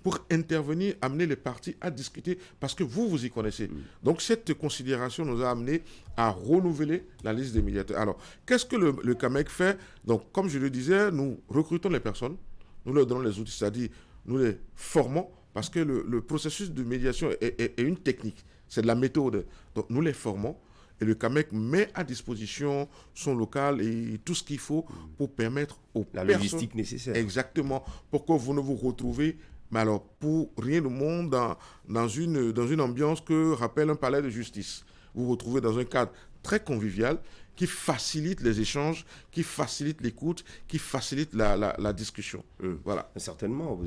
pour intervenir, amener les parties à discuter, parce que vous y connaissez. Donc, cette considération nous a amené à renouveler la liste des médiateurs. Alors, qu'est-ce que le CAMEC fait? Donc, comme je le disais, nous recrutons les personnes, nous leur donnons les outils, c'est-à-dire nous les formons, parce que le processus de médiation est une technique, c'est de la méthode. Donc, nous les formons, et le CAMEC met à disposition son local et tout ce qu'il faut pour permettre aux personnes... La logistique nécessaire. Exactement, pour que vous ne vous retrouvez... Mais alors, pour rien au monde, dans une ambiance que rappelle un palais de justice. vous retrouvez dans un cadre très convivial qui facilite les échanges, qui facilite l'écoute, qui facilite la discussion. Voilà. Certainement, vous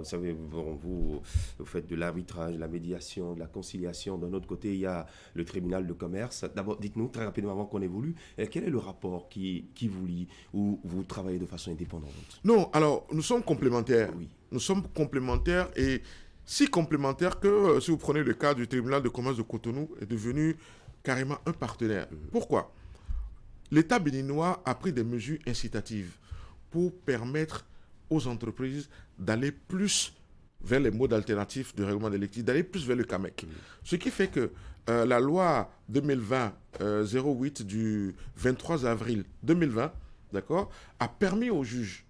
savez, vous faites de l'arbitrage, de la médiation, de la conciliation. D'un autre côté, il y a le tribunal de commerce. D'abord, dites-nous très rapidement avant qu'on évolue, quel est le rapport qui vous lie ou vous travaillez de façon indépendante? Non, alors, nous sommes complémentaires. Oui. Nous sommes complémentaires et si complémentaires que, si vous prenez le cas du tribunal de commerce de Cotonou, est devenu carrément un partenaire. Pourquoi? L'État béninois a pris des mesures incitatives pour permettre aux entreprises d'aller plus vers les modes alternatifs de règlement des litiges, d'aller plus vers le CAMEC. Ce qui fait que la loi 2020-08 du 23 avril 2020, d'accord, a permis aux juges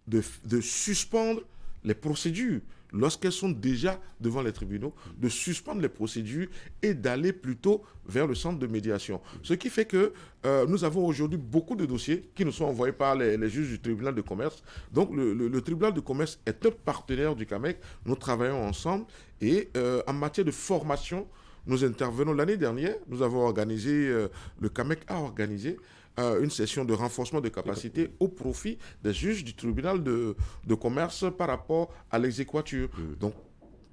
de suspendre les procédures lorsqu'elles sont déjà devant les tribunaux, de suspendre les procédures et d'aller plutôt vers le centre de médiation. Ce qui fait que nous avons aujourd'hui beaucoup de dossiers qui nous sont envoyés par les juges du tribunal de commerce. Donc le tribunal de commerce est un partenaire du CAMEC. Nous travaillons ensemble et en matière de formation, nous intervenons. L'année dernière, nous avons organisé, le CAMEC a organisé une session de renforcement de capacité au profit des juges du tribunal de commerce par rapport à l'exéquature. Donc,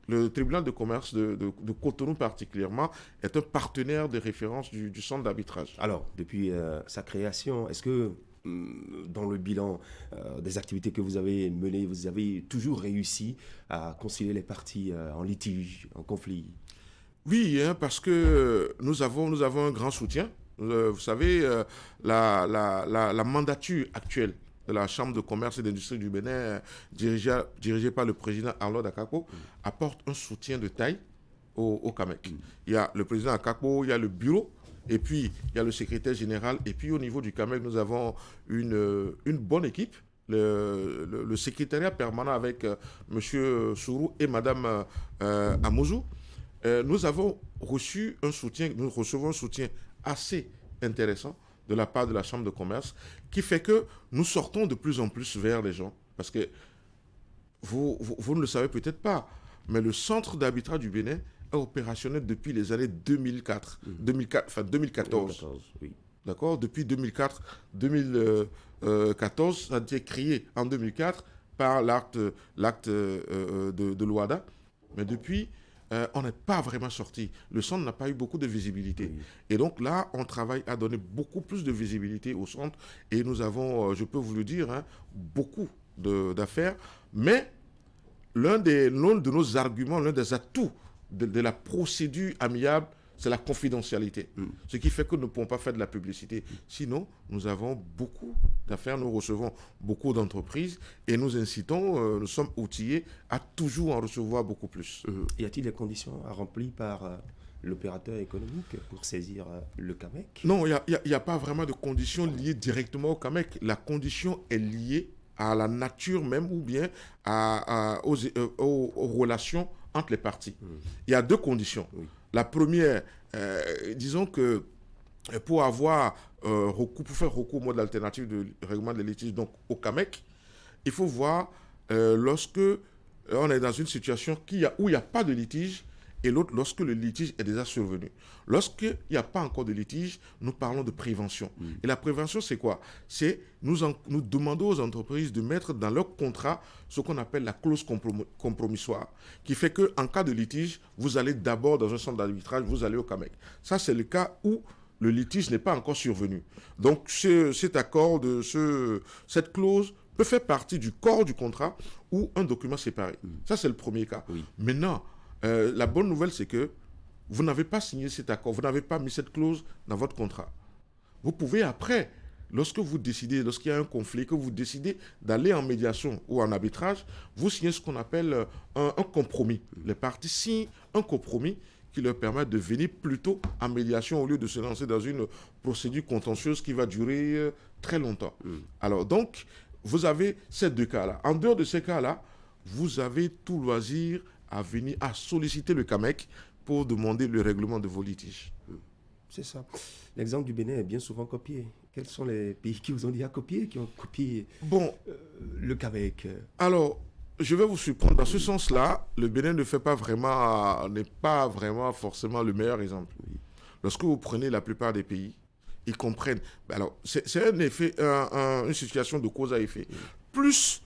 le tribunal de commerce de Cotonou particulièrement est un partenaire de référence du centre d'arbitrage. Alors, depuis sa création, est-ce que dans le bilan des activités que vous avez menées, vous avez toujours réussi à concilier les parties en litige, en conflit? Oui, parce que nous avons un grand soutien. Vous savez, la mandature actuelle de la Chambre de commerce et d'industrie du Bénin, dirigée par le président Arnaud Akakpo, apporte un soutien de taille au CAMEC. Il y a le président Akakpo, il y a le bureau, et puis il y a le secrétaire général, et puis au niveau du CAMEC, nous avons une bonne équipe. Le secrétariat permanent avec M. Sourou et Mme Amouzou. Nous avons reçu un soutien, nous recevons un soutien assez intéressant de la part de la Chambre de commerce qui fait que nous sortons de plus en plus vers les gens. Parce que vous ne le savez peut-être pas, mais le centre d'arbitrage du Bénin est opérationnel depuis les années 2014. Oui. D'accord? Depuis 2014, ça a été créé en 2004 par l'acte de l'OADA. Mais depuis, on n'est pas vraiment sorti. Le centre n'a pas eu beaucoup de visibilité. Oui. Et donc là, on travaille à donner beaucoup plus de visibilité au centre. Et nous avons, je peux vous le dire, beaucoup d'affaires. Mais l'un de nos arguments, l'un des atouts de la procédure amiable, c'est la confidentialité. Ce qui fait que nous ne pouvons pas faire de la publicité. Sinon, nous avons beaucoup d'affaires, nous recevons beaucoup d'entreprises et nous incitons, nous sommes outillés à toujours en recevoir beaucoup plus. Y a-t-il des conditions à remplir par l'opérateur économique pour saisir le CAMEC? Non, il n'y a pas vraiment de conditions liées directement au CAMEC. La condition est liée à la nature même ou bien aux relations entre les parties. Il y a deux conditions. Oui. La première, disons que pour faire recours au mode alternatif de règlement des litiges, donc au CAMEC, il faut voir lorsque on est dans une situation où il n'y a pas de litige et l'autre lorsque le litige est déjà survenu. Lorsqu'il n'y a pas encore de litige, nous parlons de prévention. Et la prévention, c'est quoi? C'est nous demandons aux entreprises de mettre dans leur contrat ce qu'on appelle la clause compromissoire, qui fait qu'en cas de litige, vous allez d'abord dans un centre d'arbitrage, vous allez au CAMEC. Ça, c'est le cas où le litige n'est pas encore survenu. Donc, cet accord, cette clause peut faire partie du corps du contrat ou un document séparé. Ça, c'est le premier cas. Oui. Maintenant, la bonne nouvelle, c'est que vous n'avez pas signé cet accord, vous n'avez pas mis cette clause dans votre contrat. Vous pouvez après, lorsqu'il y a un conflit, que vous décidez d'aller en médiation ou en arbitrage, vous signez ce qu'on appelle un compromis. Les parties signent un compromis qui leur permet de venir plutôt en médiation au lieu de se lancer dans une procédure contentieuse qui va durer très longtemps. Alors donc, vous avez ces deux cas-là. En dehors de ces cas-là, vous avez tout loisir à venir à solliciter le CAMEC pour demander le règlement de vos litiges. C'est ça. L'exemple du Bénin est bien souvent copié. Quels sont les pays qui vous ont dit à copier, qui ont copié le CAMEC? Alors, je vais vous surprendre. Dans ce sens-là, le Bénin n'est pas vraiment forcément le meilleur exemple. Oui. Lorsque vous prenez la plupart des pays, ils comprennent. Alors, c'est un effet, une situation de cause à effet. Plus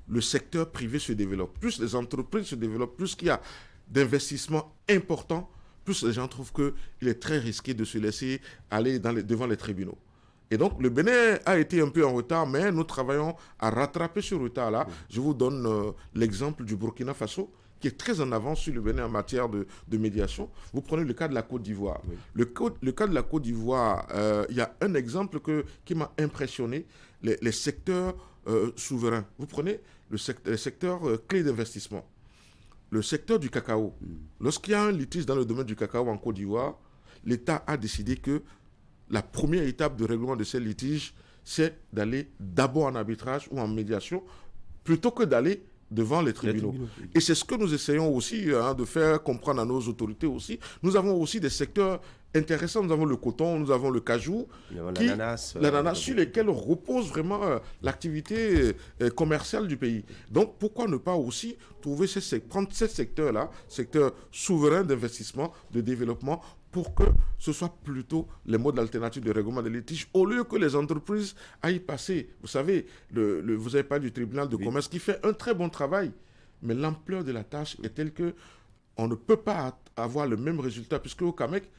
le secteur privé se développe, plus les entreprises se développent, plus qu'il y a d'investissements importants, plus les gens trouvent qu'il est très risqué de se laisser aller devant les tribunaux. Et donc, le Bénin a été un peu en retard, mais nous travaillons à rattraper ce retard-là. Je vous donne l'exemple du Burkina Faso, qui est très en avance sur le Bénin en matière de médiation. Vous prenez le cas de la Côte d'Ivoire. Oui. Le cas de la Côte d'Ivoire, il y a un exemple qui m'a impressionné, les secteurs souverains. Vous prenez les secteurs clés d'investissement. Le secteur du cacao. Lorsqu'il y a un litige dans le domaine du cacao en Côte d'Ivoire, l'État a décidé que la première étape de règlement de ces litiges, c'est d'aller d'abord en arbitrage ou en médiation, plutôt que d'aller devant les tribunaux. Et c'est ce que nous essayons aussi de faire comprendre à nos autorités aussi. Nous avons aussi des secteurs intéressants. Nous avons le coton, nous avons le cajou, l'ananas sur lesquels repose vraiment l'activité commerciale du pays. Donc, pourquoi ne pas aussi prendre ces secteurs-là, secteurs souverains d'investissement, de développement, pour que ce soit plutôt les modes alternatifs de règlement des litiges, au lieu que les entreprises aillent passer. Vous savez, vous avez parlé du tribunal de commerce qui fait un très bon travail, mais l'ampleur de la tâche est telle qu'on ne peut pas avoir le même résultat, puisque au CAMEC,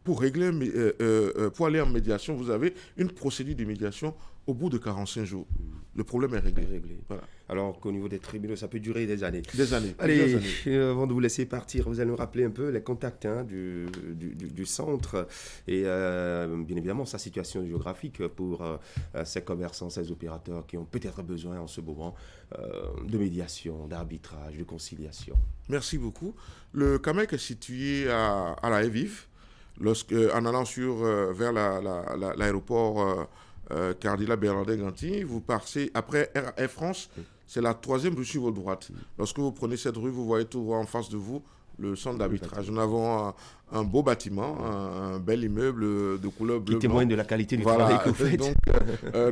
pour aller en médiation, vous avez une procédure de médiation au bout de 45 jours. Le problème est réglé. Voilà. Alors qu'au niveau des tribunaux, ça peut durer des années. Des années. Allez, avant de vous laisser partir, vous allez nous rappeler un peu les contacts du centre et bien évidemment sa situation géographique pour ces commerçants, ces opérateurs qui ont peut-être besoin en ce moment de médiation, d'arbitrage, de conciliation. Merci beaucoup. Le CAMEC est situé à la Haie-Vive. En allant vers l'aéroport Cardinal Bernardin-Ganty, vous passez après Air France, c'est la 3e rue sur votre droite. Lorsque vous prenez cette rue, vous voyez tout droit en face de vous le centre d'arbitrage. Nous avons un beau bâtiment, un bel immeuble de couleur bleu. Qui témoigne de la qualité du travail que vous faites. Donc,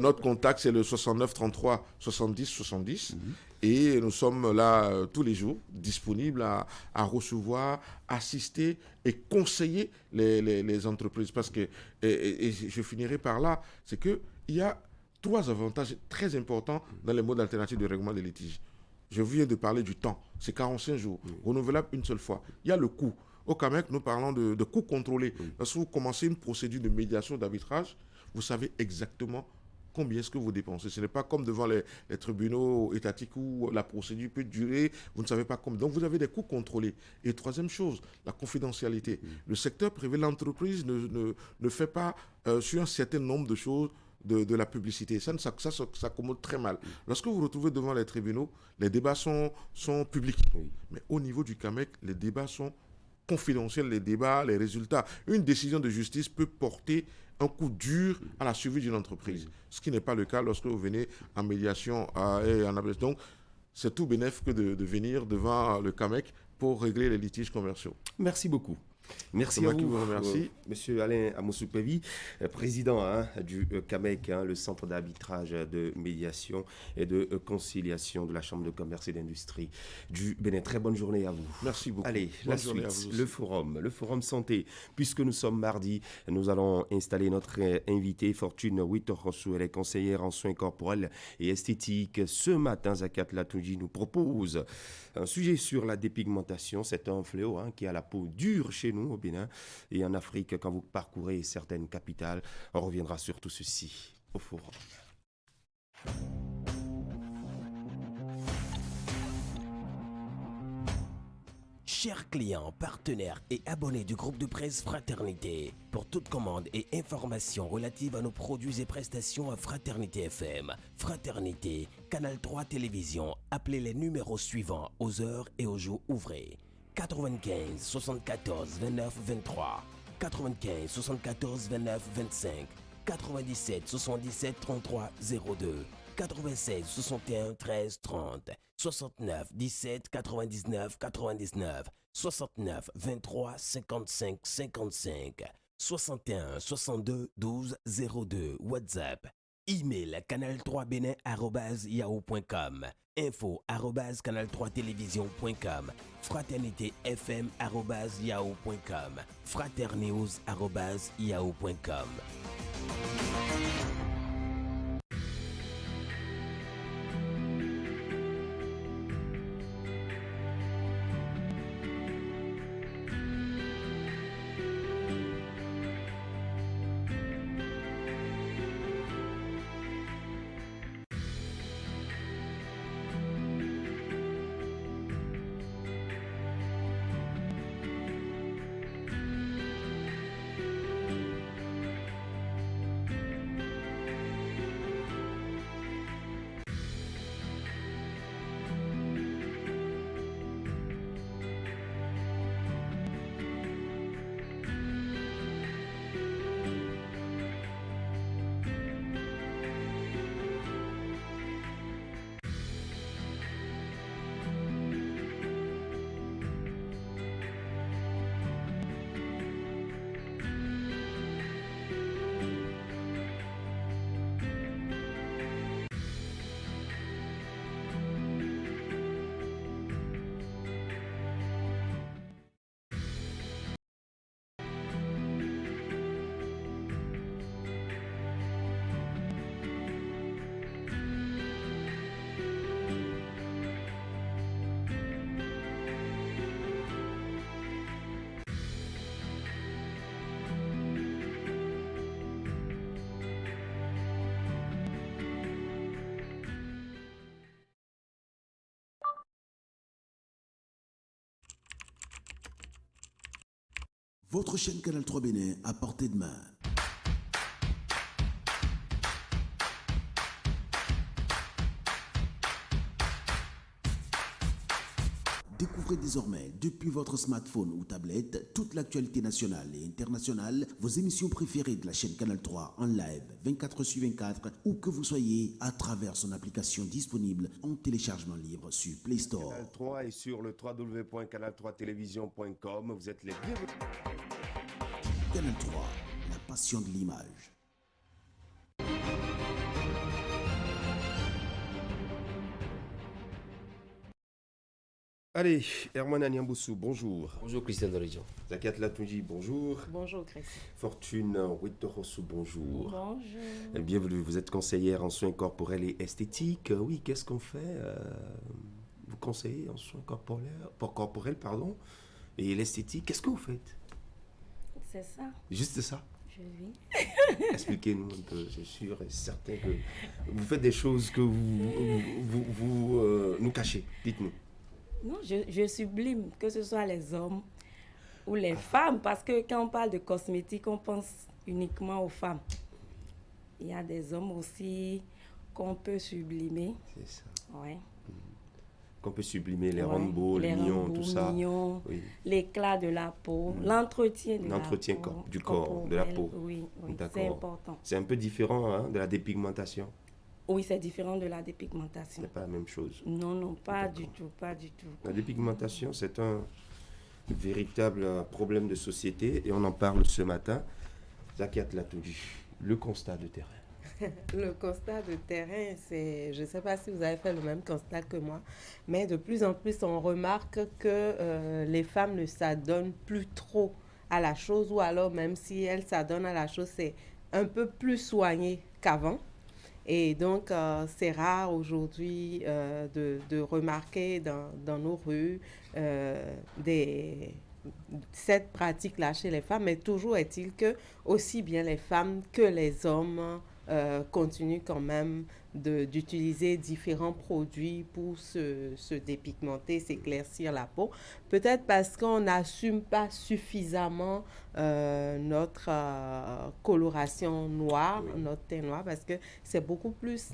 notre contact, c'est le 69 33 70 70. Et nous sommes là tous les jours, disponibles à recevoir, assister et conseiller les entreprises. Parce que, et je finirai par là, c'est qu'il y a 3 avantages très importants dans les modes alternatifs de règlement des litiges. Je viens de parler du temps, c'est 45 jours, renouvelable une seule fois. Il y a le coût. Au CAMEC, nous parlons de coûts contrôlés. Lorsque vous commencez une procédure de médiation, d'arbitrage, vous savez exactement combien est-ce que vous dépensez. Ce n'est pas comme devant les tribunaux étatiques où la procédure peut durer, vous ne savez pas combien. Donc vous avez des coûts contrôlés. Et troisième chose, la confidentialité. Le secteur privé, l'entreprise ne fait pas sur un certain nombre de choses de la publicité. Ça s'accommode très mal. Lorsque vous vous retrouvez devant les tribunaux, les débats sont publics. Mais au niveau du CAMEC, les débats sont confidentiels, les débats, les résultats. Une décision de justice peut porter un coup dur à la survie d'une entreprise. Ce qui n'est pas le cas lorsque vous venez en médiation et en arbitrage. Donc, c'est tout bénéfique que de venir devant le CAMEC pour régler les litiges commerciaux. Merci beaucoup. Merci à vous, Monsieur Alain Amosoupevi, président du CAMEC, le Centre d'arbitrage, de médiation et de conciliation de la Chambre de commerce et d'industrie du Bénin. Très bonne journée à vous. Merci beaucoup. Allez, la suite, le forum santé. Puisque nous sommes mardi, nous allons installer notre invitée Fortune Wittorosu. Elle est conseillère en soins corporels et esthétiques. Ce matin, Zakat Latouji nous propose un sujet sur la dépigmentation. C'est un fléau qui a la peau dure chez nous au Bénin et en Afrique. Quand vous parcourez certaines capitales, on reviendra sur tout ceci au forum. Chers clients, partenaires et abonnés du groupe de presse Fraternité, pour toute commande et information relative à nos produits et prestations à Fraternité FM, Fraternité, Canal 3 Télévision, appelez les numéros suivants aux heures et aux jours ouvrés. 95 74 29 23, 95 74 29 25, 97 77 33 02, 96 61 13 30, 69 17 99 99, 69 23 55 55, 61 62 12 02, WhatsApp, email canal3benin@yahoo.com, info@canal3télévision.com, fraternitéfm@yahoo.com, fraternews@yahoo.com. Votre chaîne Canal 3 Bénin à portée de main. Découvrez désormais, depuis votre smartphone ou tablette, toute l'actualité nationale et internationale, vos émissions préférées de la chaîne Canal 3 en live 24/24, où que vous soyez, à travers son application disponible en téléchargement libre sur Play Store. Canal 3 et sur le www.canal3télévision.com, vous êtes les bienvenus. Canal 3, la passion de l'image. Allez, Herman Anyamboussou, bonjour. Bonjour Christian Dorijon. Zakiat Latouji, bonjour. Bonjour Christian. Fortune Wittorossou, bonjour. Bonjour. Bienvenue, vous êtes conseillère en soins corporels et esthétiques. Oui, qu'est-ce qu'on fait Vous conseillez en soins corporels, pardon, et l'esthétique, qu'est-ce que vous faites? C'est ça. Juste ça? Je vis. Expliquez-nous un peu, c'est sûr et certain que vous faites des choses que vous nous cachez. Dites-nous. Non, je sublime, que ce soit les hommes ou les femmes, parce que quand on parle de cosmétiques, on pense uniquement aux femmes. Il y a des hommes aussi qu'on peut sublimer. C'est ça. Ouais. Qu'on peut sublimer, les rambeaux, les mignons, tout ça. Oui. L'éclat de la peau, l'entretien de la peau. Du corps, de la peau. Oui, c'est important. C'est un peu différent de la dépigmentation. Oui, c'est différent de la dépigmentation. Ce n'est pas la même chose. Non, pas du tout, pas du tout. La dépigmentation, c'est un véritable problème de société et on en parle ce matin. Zakiat Latouji, le constat de terrain. Le constat de terrain, c'est, je ne sais pas si vous avez fait le même constat que moi, mais de plus en plus, on remarque que les femmes ne s'adonnent plus trop à la chose, ou alors même si elles s'adonnent à la chose, c'est un peu plus soigné qu'avant. Et donc, c'est rare aujourd'hui de remarquer dans nos rues cette pratique-là chez les femmes. Mais toujours est-il que aussi bien les femmes que les hommes continuent quand même d'utiliser différents produits pour se dépigmenter, s'éclaircir la peau. Peut-être parce qu'on n'assume pas suffisamment notre coloration noire, oui, notre teint noir, parce que c'est beaucoup plus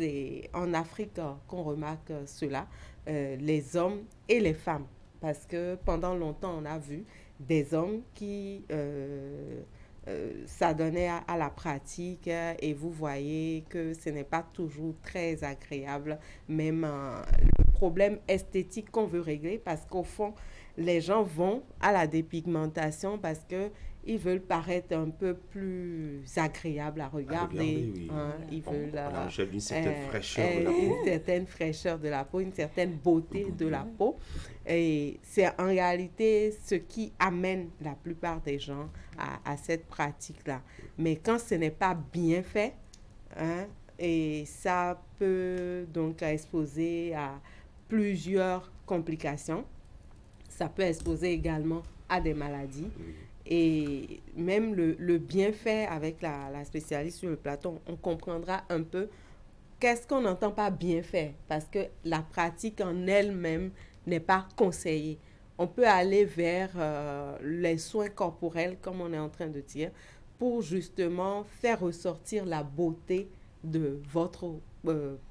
en Afrique qu'on remarque cela, les hommes et les femmes. Parce que pendant longtemps, on a vu des hommes qui s'adonnaient à la pratique et vous voyez que ce n'est pas toujours très agréable, même le problème esthétique qu'on veut régler, parce qu'au fond, les gens vont à la dépigmentation parce que ils veulent paraître un peu plus agréables à regarder. Oui. Ils veulent on achète une certaine fraîcheur de la peau. Une certaine fraîcheur de la peau, une certaine beauté de la peau. Et c'est en réalité ce qui amène la plupart des gens à cette pratique-là. Mais quand ce n'est pas bien fait, et ça peut donc exposer à plusieurs complications. Ça peut exposer également à des maladies. Et même le bienfait avec la spécialiste sur le plateau, on comprendra un peu qu'est-ce qu'on n'entend pas bien fait, parce que la pratique en elle-même n'est pas conseillée. On peut aller vers les soins corporels, comme on est en train de dire, pour justement faire ressortir la beauté de votre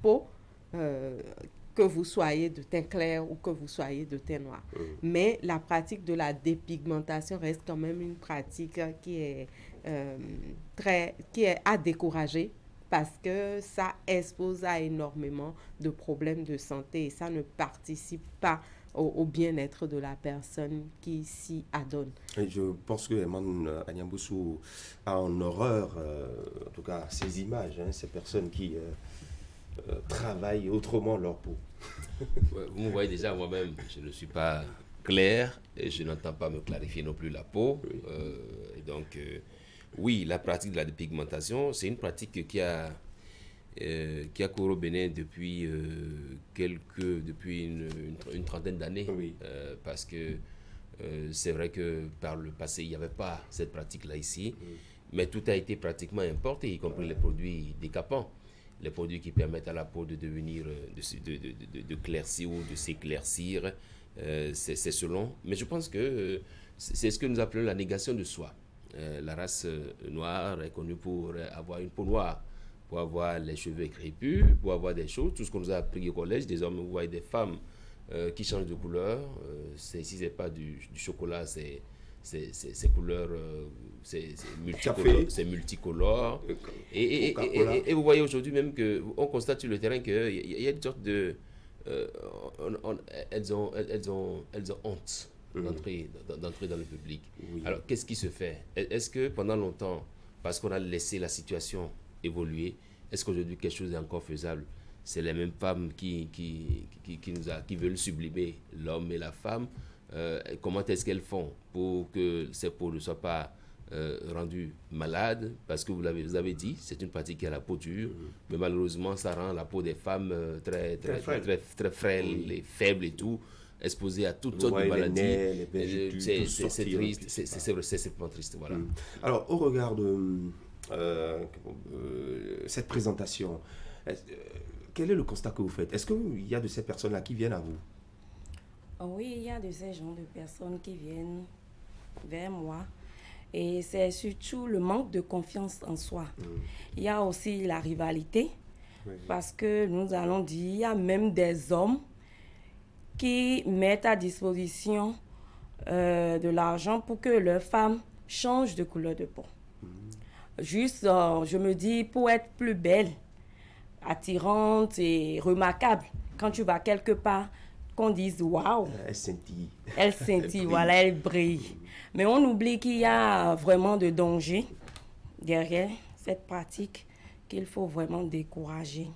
peau, que vous soyez de teint clair ou que vous soyez de teint noir. Mais la pratique de la dépigmentation reste quand même une pratique qui est à décourager, parce que ça expose à énormément de problèmes de santé et ça ne participe pas au bien-être de la personne qui s'y adonne. Et je pense que Eman Agnamboussou a en horreur, en tout cas, ces images, ces personnes qui travaillent autrement leur peau. Vous me voyez déjà, moi-même, je ne suis pas clair et je n'entends pas me clarifier non plus la peau. Et donc, oui, la pratique de la dépigmentation, c'est une pratique qui a couru au Bénin depuis une trentaine d'années. Parce que c'est vrai que par le passé, il n'y avait pas cette pratique-là ici. Mais tout a été pratiquement importé, y compris les produits décapants. Les produits qui permettent à la peau de devenir, de claircir ou de s'éclaircir, c'est selon. Mais je pense que c'est ce que nous appelons la négation de soi. La race noire est connue pour avoir une peau noire, pour avoir les cheveux crépus, pour avoir des choses, tout ce qu'on nous a appris au collège. Désormais, vous voyez des femmes qui changent de couleur. Si ce n'est pas du chocolat, c'est couleurs, c'est multicolore. Et vous voyez aujourd'hui même qu'on constate sur le terrain qu'il y a une sorte de... elles ont honte d'entrer dans le public. Alors, qu'est-ce qui se fait? Est-ce que pendant longtemps, parce qu'on a laissé la situation évoluer, est-ce qu'aujourd'hui quelque chose est encore faisable? C'est les mêmes femmes qui veulent sublimer l'homme et la femme. Comment est-ce qu'elles font pour que ces peaux ne soient pas rendues malades? Parce que vous avez dit, c'est une pratique qui a la peau dure, mais malheureusement, ça rend la peau des femmes très frêle et faible et tout, exposée à toutes sortes de maladies. C'est triste, c'est vraiment triste. Voilà. Alors, au regard de cette présentation, quel est le constat que vous faites? Est-ce qu'il y a de ces personnes-là qui viennent à vous? Oui, il y a de ces genres de personnes qui viennent vers moi. Et c'est surtout le manque de confiance en soi. Il y a aussi la rivalité. Parce que nous allons dire, il y a même des hommes qui mettent à disposition de l'argent pour que leurs femmes changent de couleur de peau. Juste, je me dis, pour être plus belle, attirante et remarquable, quand tu vas quelque part, qu'on dise waouh, elle scintille. Elle scintille, voilà, elle brille. Mais on oublie qu'il y a vraiment de dangers derrière cette pratique qu'il faut vraiment décourager.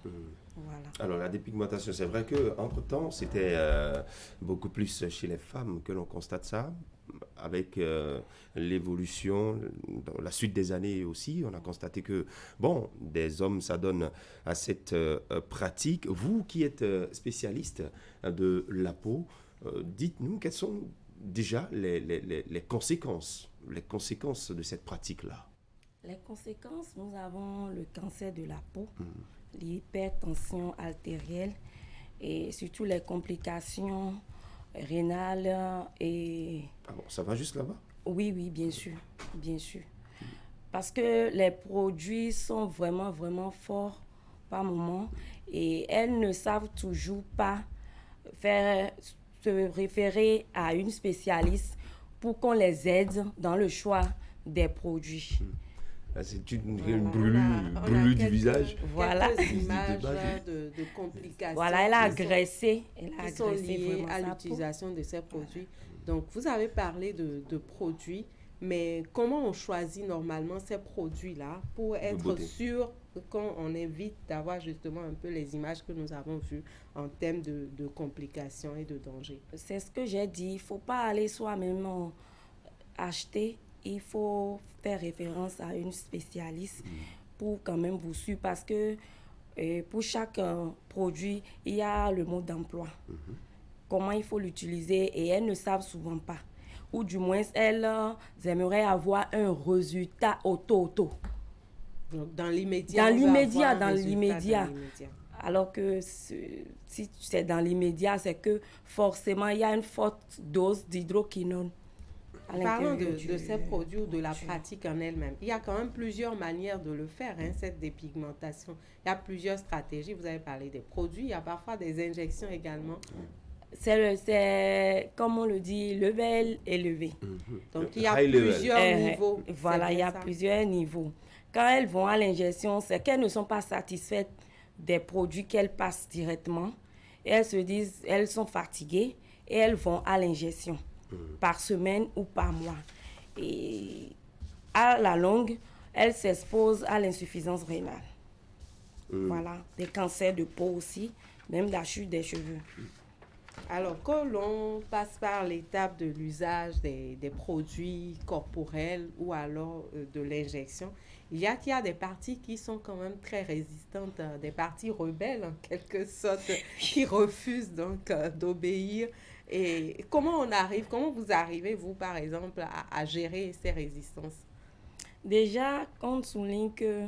Voilà. Alors la dépigmentation, c'est vrai qu'entre-temps, c'était beaucoup plus chez les femmes que l'on constate ça. Avec l'évolution, dans la suite des années aussi, on a constaté que, bon, des hommes s'adonnent à cette pratique. Vous qui êtes spécialiste de la peau, dites-nous quelles sont déjà les conséquences de cette pratique-là. Les conséquences, nous avons le cancer de la peau, l'hypertension artérielle et surtout les complications rénales et... Ah bon, ça va juste là-bas? Oui, bien sûr. Parce que les produits sont vraiment, vraiment forts par moment et elles ne savent toujours pas se référer à une spécialiste pour qu'on les aide dans le choix des produits. C'est une brûlure du visage. Voilà. Quelques images de complications. Voilà, elle a agressé. Qui sont liées à l'utilisation de ces produits. Donc, vous avez parlé de produits, Mais comment on choisit normalement ces produits-là pour être sûr quand on évite d'avoir justement un peu les images que nous avons vues en termes de complications et de dangers? C'est ce que j'ai dit. Il ne faut pas aller soi-même acheter. Il faut faire référence à une spécialiste pour quand même vous suivre parce que pour chaque produit, il y a le mode d'emploi. Comment il faut l'utiliser et elles ne savent souvent pas. Ou du moins, elles aimeraient avoir un résultat auto. Donc, dans l'immédiat. Dans l'immédiat. Alors que si c'est dans l'immédiat, c'est que forcément, il y a une forte dose d'hydroquinone. Parlons de ces produits ou de la pratique en elle-même. Il y a quand même plusieurs manières de le faire, cette dépigmentation. Il y a plusieurs stratégies. Vous avez parlé des produits, il y a parfois des injections également. C'est comme on le dit, level élevé. Donc, il y a plusieurs niveaux. Voilà, il y a plusieurs niveaux. Quand elles vont à l'injection, c'est qu'elles ne sont pas satisfaites des produits qu'elles passent directement. Et elles se disent, elles sont fatiguées et elles vont à l'injection. Par semaine ou par mois. Et à la longue, elle s'expose à l'insuffisance rénale. Voilà, des cancers de peau aussi, même la chute des cheveux. Alors, quand l'on passe par l'étape de l'usage des produits corporels ou alors de l'injection, il y a des parties qui sont quand même très résistantes, des parties rebelles en quelque sorte, qui refusent donc d'obéir. Et comment vous arrivez, vous, par exemple, à gérer ces résistances? Déjà, on souligne que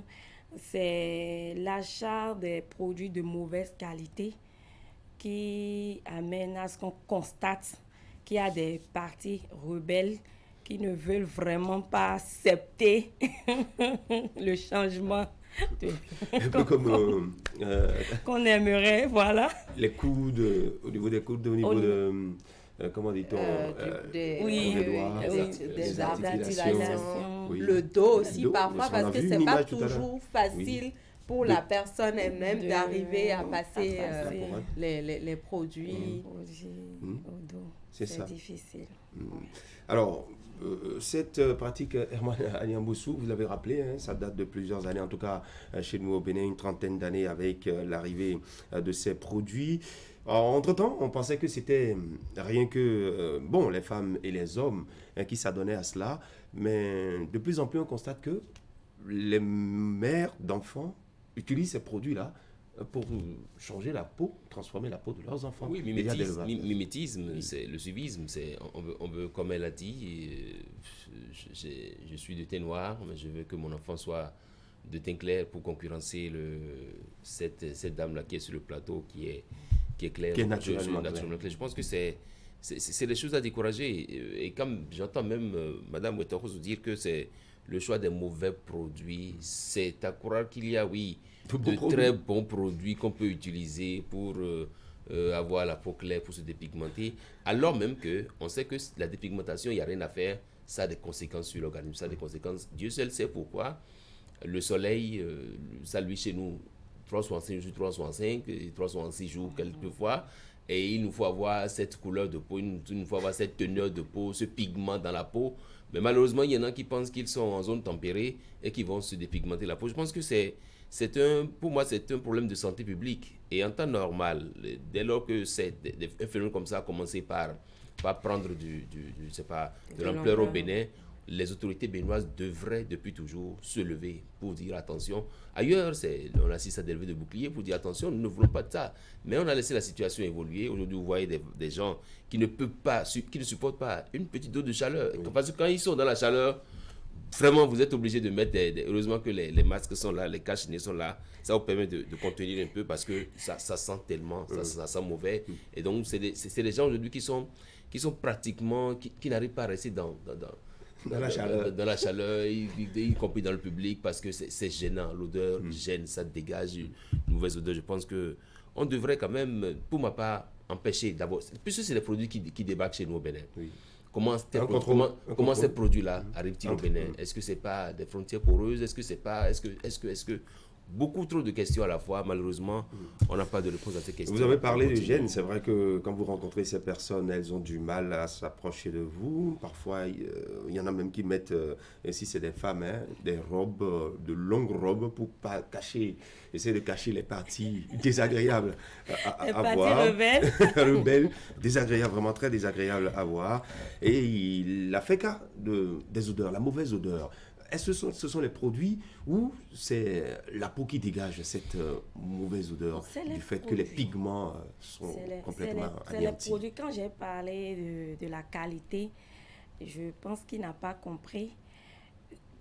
c'est l'achat des produits de mauvaise qualité qui amène à ce qu'on constate qu'il y a des parties rebelles qui ne veulent vraiment pas accepter le changement un peu comme qu'on aimerait, voilà. Les coudes, au niveau des coudes, au niveau de comment dit-on, des articulations, le dos aussi parfois, parce que c'est pas toujours facile pour la personne elle-même d'arriver à passer les produits au dos. C'est difficile. Alors, cette pratique, Herman Aliamboussou, vous l'avez rappelé, ça date de plusieurs années, en tout cas chez nous au Bénin, une trentaine d'années avec l'arrivée de ces produits. Entre-temps, on pensait que c'était rien que les femmes et les hommes qui s'adonnaient à cela, mais de plus en plus on constate que les mères d'enfants utilisent ces produits-là pour changer la peau, transformer la peau de leurs enfants. Oui, mimétisme, c'est le suivisme. On veut, comme elle a dit, je suis de teint noir, mais je veux que mon enfant soit de teint clair pour concurrencer cette dame-là qui est sur le plateau, qui est claire. Qui est naturellement claire. Je pense que c'est des choses à décourager. Et comme j'entends même Madame Ouettaro dire que c'est le choix des mauvais produits, c'est à croire qu'il y a, très bons produits qu'on peut utiliser pour avoir la peau claire, pour se dépigmenter, alors même qu'on sait que la dépigmentation, il n'y a rien à faire, ça a des conséquences sur l'organisme, ça a des conséquences. Dieu seul sait pourquoi. Le soleil, ça lui chez nous, 365 jours, 366 jours quelquefois, et il nous faut avoir cette couleur de peau, il nous faut avoir cette teneur de peau, ce pigment dans la peau. Mais malheureusement, il y en a qui pensent qu'ils sont en zone tempérée et qui vont se dépigmenter la peau. Je pense que pour moi, c'est un problème de santé publique. Et en temps normal, dès lors que un phénomène comme ça a commencé par prendre de l'ampleur au Bénin, les autorités béninoises devraient depuis toujours se lever pour dire attention. Ailleurs, on assiste à des levées de boucliers pour dire attention, nous ne voulons pas de ça. Mais on a laissé la situation évoluer. Aujourd'hui, vous voyez des gens qui ne supportent pas une petite dose de chaleur. Parce que quand ils sont dans la chaleur, vraiment, vous êtes obligé de mettre heureusement que les masques sont là, les cache-nez sont là. Ça vous permet de contenir un peu parce que ça sent tellement, ça sent mauvais. Et donc, c'est des gens aujourd'hui qui sont pratiquement, qui n'arrivent pas à rester dans la chaleur, y compris dans le public, parce que c'est gênant. L'odeur gêne, ça dégage une mauvaise odeur. Je pense qu'on devrait quand même, pour ma part, empêcher d'abord, puisque c'est des produits qui débarquent chez nous au Bénin. Oui. Comment ces produits-là arrivent-ils au Bénin? Est-ce que c'est pas des frontières poreuses? Est-ce que beaucoup trop de questions à la fois. Malheureusement, on n'a pas de réponse à ces questions. Vous avez parlé de gêne. C'est vrai que quand vous rencontrez ces personnes, elles ont du mal à s'approcher de vous. Parfois, il y en a même qui mettent, ainsi c'est des femmes, des robes, de longues robes pour pas cacher, essayer de cacher les parties désagréables à voir. Rebelles. Rebelles, désagréables, vraiment très désagréables à voir. Et il a fait cas des odeurs, la mauvaise odeur. Est-ce que ce sont les produits ou c'est la peau qui dégage cette mauvaise odeur du fait que les pigments sont complètement anéantis? C'est les produits. Quand j'ai parlé de la qualité, je pense qu'il n'a pas compris.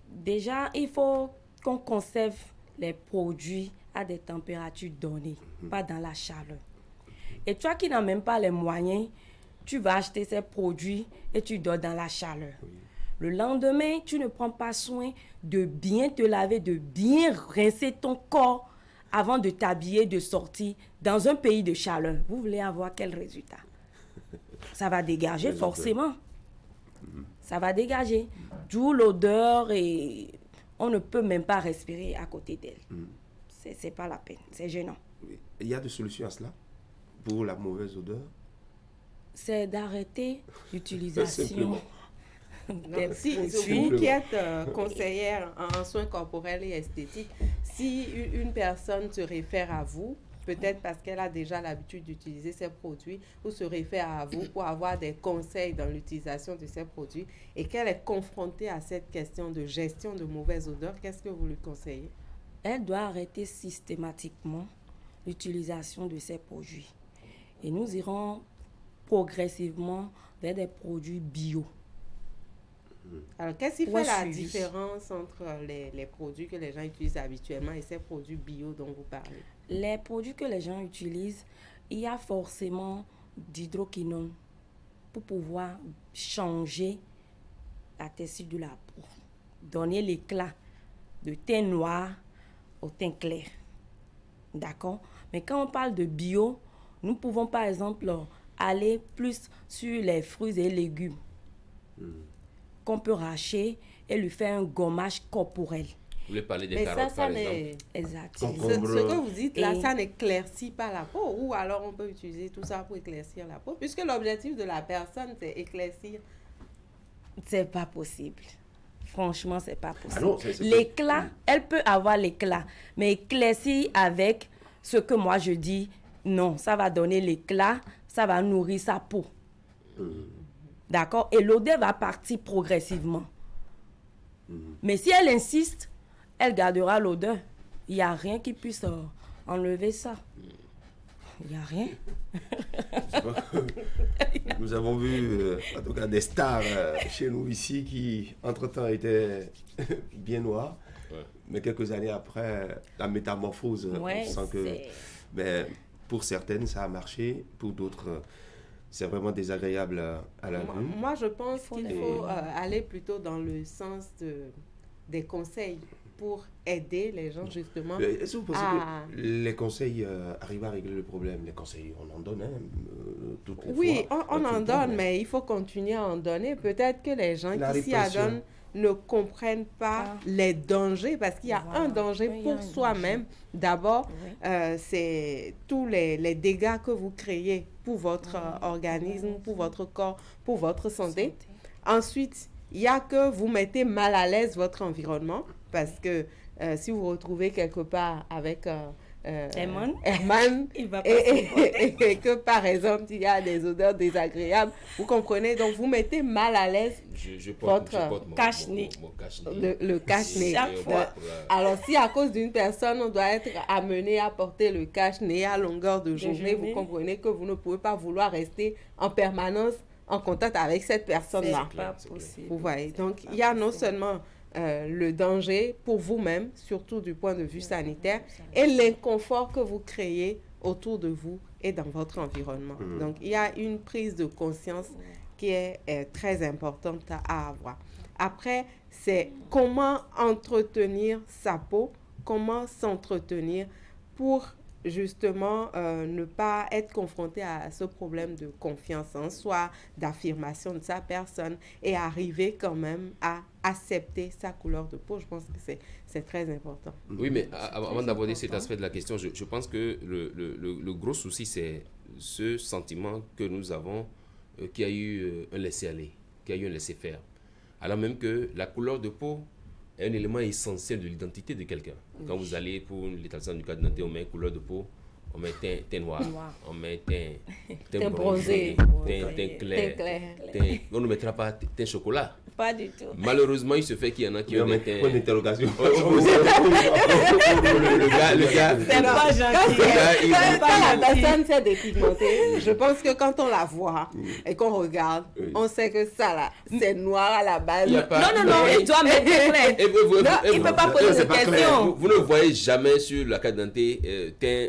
Déjà, il faut qu'on conserve les produits à des températures données, pas dans la chaleur. Et toi qui n'as même pas les moyens, tu vas acheter ces produits et tu dors dans la chaleur. Oui. Le lendemain, tu ne prends pas soin de bien te laver, de bien rincer ton corps avant de t'habiller, de sortir dans un pays de chaleur. Vous voulez avoir quel résultat? Ça va dégager forcément. Ça va dégager. D'où l'odeur et on ne peut même pas respirer à côté d'elle. C'est pas la peine, c'est gênant. Il y a des solutions à cela pour la mauvaise odeur? C'est d'arrêter l'utilisation. Si vous qui êtes conseillère en soins corporels et esthétiques, si une personne se réfère à vous, peut-être parce qu'elle a déjà l'habitude d'utiliser ces produits, ou se réfère à vous pour avoir des conseils dans l'utilisation de ces produits, et qu'elle est confrontée à cette question de gestion de mauvaise odeur, qu'est-ce que vous lui conseillez? Elle doit arrêter systématiquement l'utilisation de ces produits. Et nous irons progressivement vers des produits bio. Alors, qu'est-ce qui fait la différence entre les produits que les gens utilisent habituellement et ces produits bio dont vous parlez? Les produits que les gens utilisent, il y a forcément d'hydroquinone pour pouvoir changer la texture de la peau, donner l'éclat de teint noir au teint clair. D'accord? Mais quand on parle de bio, nous pouvons par exemple aller plus sur les fruits et légumes. Qu'on peut racher et lui faire un gommage corporel. Vous voulez parler des carottes, par exemple? Exact. Ce que vous dites là, ça n'éclaircit pas la peau, ou alors on peut utiliser tout ça pour éclaircir la peau, puisque l'objectif de la personne, c'est éclaircir. C'est pas possible. Franchement, c'est pas possible. L'éclat, elle peut avoir l'éclat, mais éclaircir avec ce que moi je dis, non, ça va donner l'éclat, ça va nourrir sa peau. D'accord? Et l'odeur va partir progressivement. Mais si elle insiste, elle gardera l'odeur. Il n'y a rien qui puisse enlever ça. Il n'y a rien. Nous avons vu, en tout cas, des stars chez nous ici qui, entre-temps, étaient bien noirs. Ouais. Mais quelques années après, la métamorphose, on sent que... Mais pour certaines, ça a marché. Pour d'autres... c'est vraiment désagréable à la vue. Moi, je pense qu'il faut aller plutôt dans le sens des conseils pour aider les gens justement. Est-ce que vous pensez que les conseils arrivent à régler le problème? Les conseils, on en donne toutes les fois. Oui, on en donne, mais il faut continuer à en donner. Peut-être que les gens qui s'y adonnent ne comprennent pas les dangers, parce qu'il y a un danger pour soi-même. D'abord, c'est tous les dégâts que vous créez pour votre organisme, pour votre corps, pour votre santé. Ensuite, il y a que vous mettez mal à l'aise votre environnement, parce que si vous vous retrouvez quelque part avec Herman et que par exemple il y a des odeurs désagréables, vous comprenez, donc vous mettez mal à l'aise votre cache-nez, le cache-nez. Alors si à cause d'une personne on doit être amené à porter le cache-nez à longueur de journée, vous comprenez que vous ne pouvez pas vouloir rester en permanence en contact avec cette personne-là. C'est pas possible. Vous voyez, donc il y a non seulement le danger pour vous-même, surtout du point de vue sanitaire, et l'inconfort que vous créez autour de vous et dans votre environnement. Donc, il y a une prise de conscience qui est très importante à avoir. Après, c'est comment entretenir sa peau, comment s'entretenir pour justement ne pas être confronté à ce problème de confiance en soi, d'affirmation de sa personne et arriver quand même à accepter sa couleur de peau. Je pense que c'est très important. Oui, mais avant d'aborder cet aspect de la question, je pense que le gros souci, c'est ce sentiment que nous avons qui a eu un laisser-aller, qui a eu un laisser-faire. Alors même que la couleur de peau est un élément essentiel de l'identité de quelqu'un. Quand vous allez pour l'établissement du carte d'identité, on met couleur de peau, on met teint noir, on met teint bronzé, teint clair. On ne mettra pas teint chocolat. Pas du tout. Malheureusement, il se fait qu'il y en a qui ont mettent point d'interrogation. Le gars, c'est pas gentil. Quand la personne s'est dépigmentée, je pense que quand on la voit et qu'on regarde, on sait que ça là, c'est noir à la base. Non, il doit mettre clair. Il ne peut pas poser de questions. Vous ne voyez jamais sur la carte d'identité teint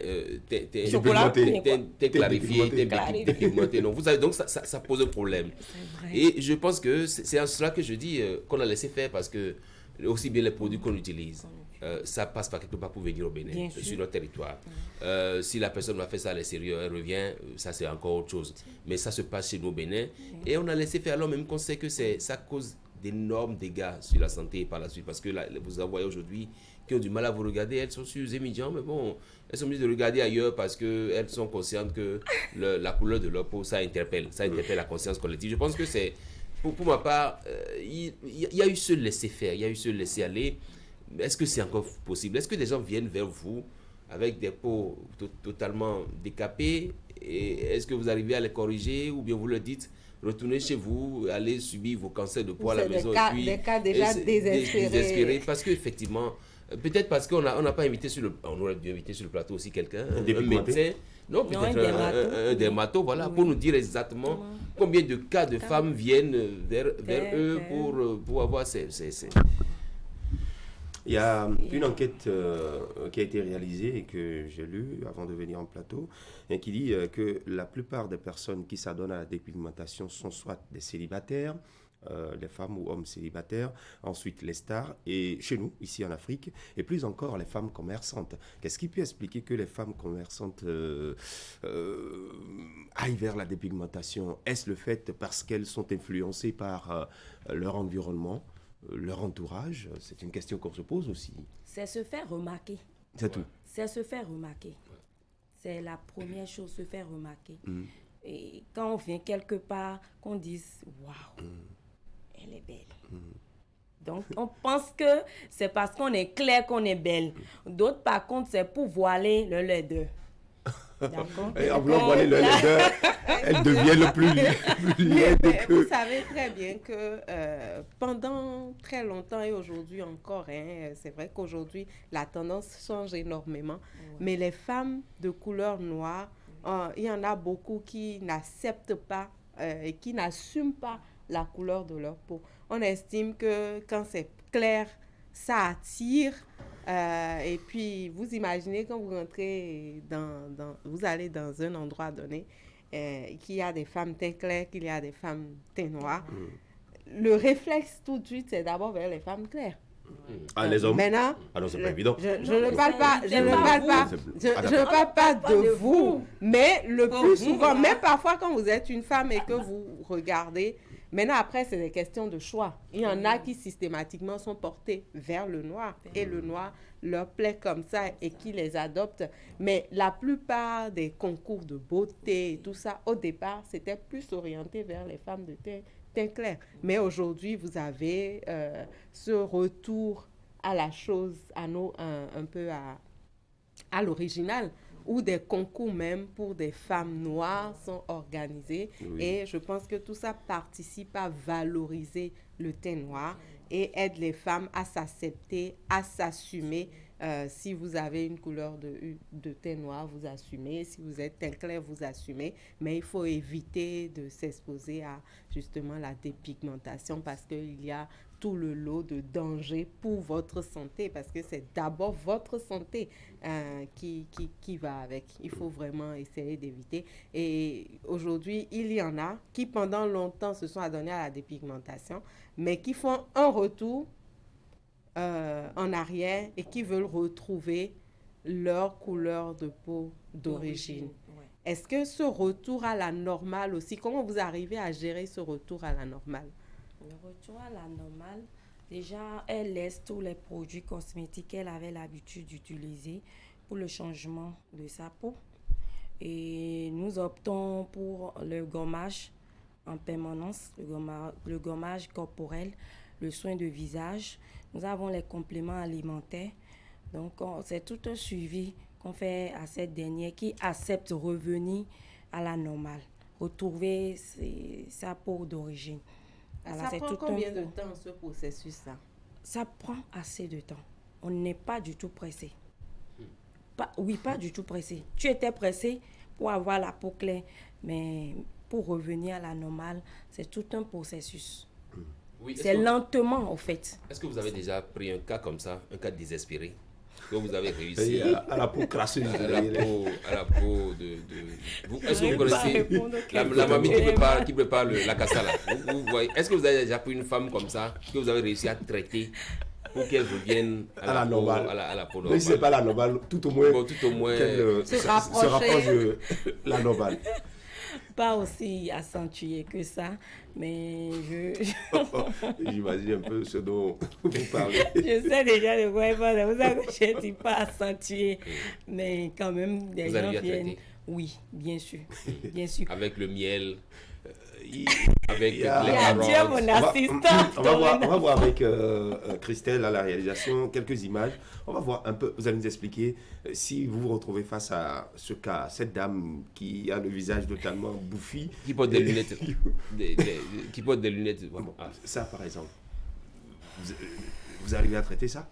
clarifié, teint pigmenté. Donc ça pose un problème. Et je pense que c'est en cela que je dis qu'on a laissé faire, parce que aussi bien les produits qu'on utilise, ça passe par quelque part pour venir au Bénin, sur notre territoire. Si la personne va faire ça à l'extérieur, elle revient, ça c'est encore autre chose. Mais ça se passe chez nous au Bénin. Et on a laissé faire, alors même qu'on sait que ça cause d'énormes dégâts sur la santé par la suite. Parce que là, vous en voyez aujourd'hui qui ont du mal à vous regarder, elles sont sur Zemidjan, mais bon, elles sont obligées de regarder ailleurs parce qu'elles sont conscientes que la couleur de leur peau, ça interpelle la conscience collective. Je pense que c'est, pour ma part, il y a eu ce laisser-faire, il y a eu ce laisser-aller. Est-ce que c'est encore possible? Est-ce que des gens viennent vers vous avec des peaux totalement décapées, et est-ce que vous arrivez à les corriger, ou bien vous leur dites retournez chez vous, allez subir vos cancers de peau à la maison? Des cas déjà désespérés. Parce qu'effectivement, peut-être parce qu'on n'a pas invité on aurait dû inviter sur le plateau aussi quelqu'un, un médecin, peut-être un dermato, voilà, pour nous dire exactement combien de cas de femmes viennent vers eux pour avoir ces... Il y a une enquête qui a été réalisée et que j'ai lue avant de venir en plateau, et qui dit que la plupart des personnes qui s'adonnent à la dépigmentation sont soit des célibataires, les femmes ou hommes célibataires, ensuite les stars, et chez nous, ici en Afrique, et plus encore les femmes commerçantes. Qu'est-ce qui peut expliquer que les femmes commerçantes aillent vers la dépigmentation? Est-ce le fait parce qu'elles sont influencées par leur environnement, leur entourage? C'est une question qu'on se pose aussi. C'est se faire remarquer. C'est tout. C'est se faire remarquer. C'est la première chose, se faire remarquer. Et quand on vient quelque part, qu'on dise waouh, elle est belle. Donc on pense que c'est parce qu'on est clair qu'on est belle. D'autres par contre c'est pour voiler le laideur. D'accord. Et en voulant voiler le laideur, elle devient le plus laide que... Vous savez très bien que pendant très longtemps et aujourd'hui encore, c'est vrai qu'aujourd'hui la tendance change énormément, mais les femmes de couleur noire, il y en a beaucoup qui n'acceptent pas et qui n'assument pas la couleur de leur peau. On estime que quand c'est clair, ça attire. Et puis, vous imaginez quand vous rentrez vous allez dans un endroit donné, qu'il y a des femmes teint clair, qu'il y a des femmes teint noir. Le réflexe tout de suite, c'est d'abord vers les femmes claires. Ah, les hommes? Maintenant, non, c'est pas évident. Je ne parle pas de vous, mais le plus souvent, même parfois quand vous êtes une femme et que vous regardez, maintenant après c'est des questions de choix. Il y en a qui systématiquement sont portés vers le noir et le noir leur plaît comme ça et qui les adoptent. Mais la plupart des concours de beauté et tout ça, au départ, c'était plus orienté vers les femmes de teint clair. Mais aujourd'hui, vous avez ce retour à la chose, un peu à l'original, où des concours même pour des femmes noires sont organisés. Et je pense que tout ça participe à valoriser le teint noir et aide les femmes à s'accepter, à s'assumer. Si vous avez une couleur de teint noir, vous assumez. Si vous êtes teint clair, vous assumez. Mais il faut éviter de s'exposer à justement la dépigmentation parce qu'il y a tout le lot de dangers pour votre santé, parce que c'est d'abord votre santé qui va avec. Il faut vraiment essayer d'éviter. Et aujourd'hui, il y en a qui pendant longtemps se sont adonnés à la dépigmentation, mais qui font un retour en arrière et qui veulent retrouver leur couleur de peau d'origine. Est-ce que ce retour à la normale aussi, comment vous arrivez à gérer ce retour à la normale? Le retour à la normale, déjà, elle laisse tous les produits cosmétiques qu'elle avait l'habitude d'utiliser pour le changement de sa peau. Et nous optons pour le gommage en permanence, le gommage corporel, le soin de visage. Nous avons les compléments alimentaires. Donc, c'est tout un suivi qu'on fait à cette dernière qui accepte revenir à la normale, retrouver sa peau d'origine. Alors, ça prend combien de temps ce processus-là? Ça prend assez de temps. On n'est pas du tout pressé. Pas du tout pressé. Tu étais pressé pour avoir la peau claire, mais pour revenir à la normale, c'est tout un processus. Oui, c'est lentement, en fait. Est-ce que vous avez déjà pris un cas comme ça, un cas désespéré, que vous avez réussi à la peau crasseuse, à la peau de... Est-ce que vous connaissez la mamie qui prépare la cassala? Vous voyez, est-ce que vous avez déjà pris une femme comme ça que vous avez réussi à traiter pour qu'elle revienne à la normale, à la peau normale? Mais si ce n'est pas la normale, tout au moins qu'elle se rapproche de la normale. Pas aussi accentué que ça, mais j'imagine un peu ce dont vous parlez. Je sais déjà de quoi il parle, vous savez que je ne dis pas accentué, mais quand même, des gens viennent. Oui, bien sûr, bien sûr. Avec le miel, avec les carottes. Mon assistant. On va voir avec Christelle à la réalisation quelques images. On va voir un peu, vous allez nous expliquer si vous vous retrouvez face à ce cas, cette dame qui a le visage totalement bouffi. Qui porte des lunettes. Qui porte des lunettes. Bon, ça, par exemple, vous arrivez à traiter ça?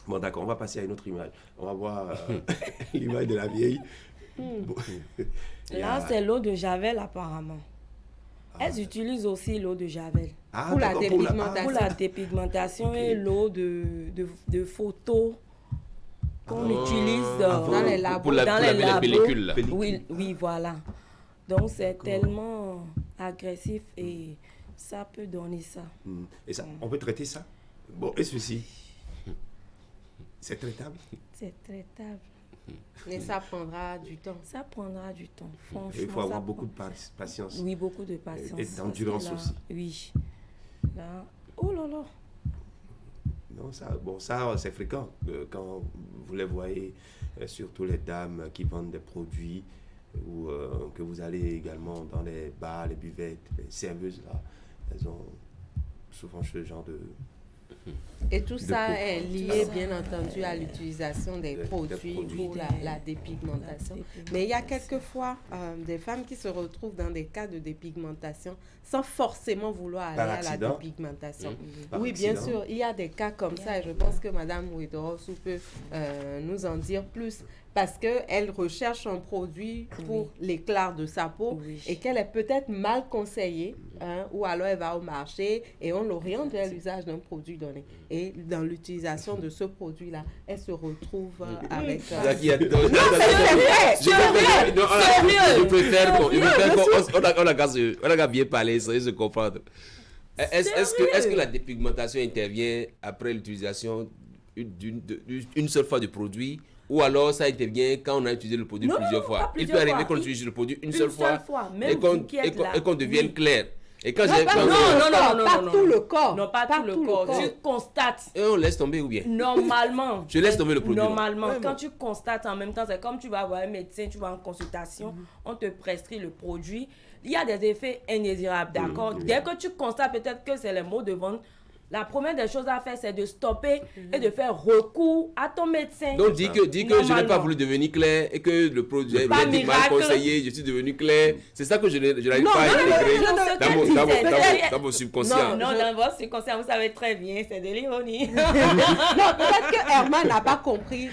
Bon, d'accord, on va passer à une autre image. On va voir l'image de la vieille. Bon. Là, c'est l'eau de Javel, apparemment. Elles utilisent aussi l'eau de Javel pour la dépigmentation. Pour la dépigmentation et l'eau de photo qu'on utilise dans les labos. Pour laver les pellicules. Oui, voilà. Donc, c'est tellement agressif et ça peut donner ça. Et ça, on peut traiter ça? Bon, et ceci? C'est traitable? C'est traitable. Mais ça prendra du temps. Ça prendra du temps. Et il faut avoir beaucoup de patience. Oui, beaucoup de patience. Et d'endurance aussi. Oui. Là, oh là là. Non, ça c'est fréquent. Quand vous les voyez, surtout les dames qui vendent des produits, ou que vous allez également dans les bars, les buvettes, les serveuses, là, elles ont souvent ce genre de... Et tout ça est lié, bien entendu, à l'utilisation des produits pour la dépigmentation. Mais il y a quelquefois des femmes qui se retrouvent dans des cas de dépigmentation sans forcément vouloir aller à la dépigmentation. Oui, bien sûr, il y a des cas comme ça et je pense que Mme Oueddorosou peut nous en dire plus parce qu'elle recherche un produit pour l'éclat de sa peau et qu'elle est peut-être mal conseillée ou alors elle va au marché et on l'oriente vers l'usage d'un produit donné. Et dans l'utilisation de ce produit-là, elle se retrouve avec... Je préfère qu'on a bien parlé, ça se comprendre. Est-ce que la dépigmentation intervient après l'utilisation d'une seule fois du produit ou alors ça intervient quand on a utilisé le produit plusieurs fois? Il peut arriver qu'on utilise le produit une seule fois et qu'on devienne clair. Et quand pas tout le corps. Non, pas tout le corps. Tu constates. Et on laisse tomber ou bien? Normalement. Je laisse tomber le produit. Normalement, quand tu constates en même temps, c'est comme tu vas voir un médecin, tu vas en consultation, on te prescrit le produit. Il y a des effets indésirables, d'accord? Dès que tu constates peut-être que c'est les maux de ventre, la première des choses à faire, c'est de stopper et de faire recours à ton médecin. Donc, dis que je n'ai pas voulu devenir clair et que le produit est mal conseillé, je suis devenu clair. C'est ça que je n'arrive pas à intégrer dans mon subconscient. Non, dans votre subconscient, vous savez très bien, c'est de l'ironie. Non, peut-être que Herman n'a pas compris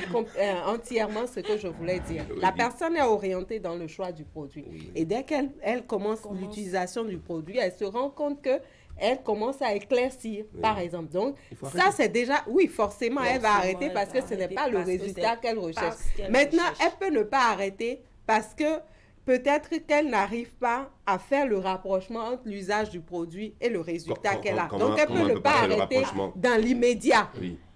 entièrement ce que je voulais dire. La personne est orientée dans le choix du produit. Et dès qu'elle commence l'utilisation du produit, elle se rend compte que elle commence à éclaircir, par exemple. Donc, ça, c'est déjà... Oui, forcément, elle va arrêter parce que ce n'est pas le résultat qu'elle recherche. Maintenant, elle peut ne pas arrêter parce que peut-être qu'elle n'arrive pas à faire le rapprochement entre l'usage du produit et le résultat qu'elle a. Donc, elle peut ne pas arrêter dans l'immédiat.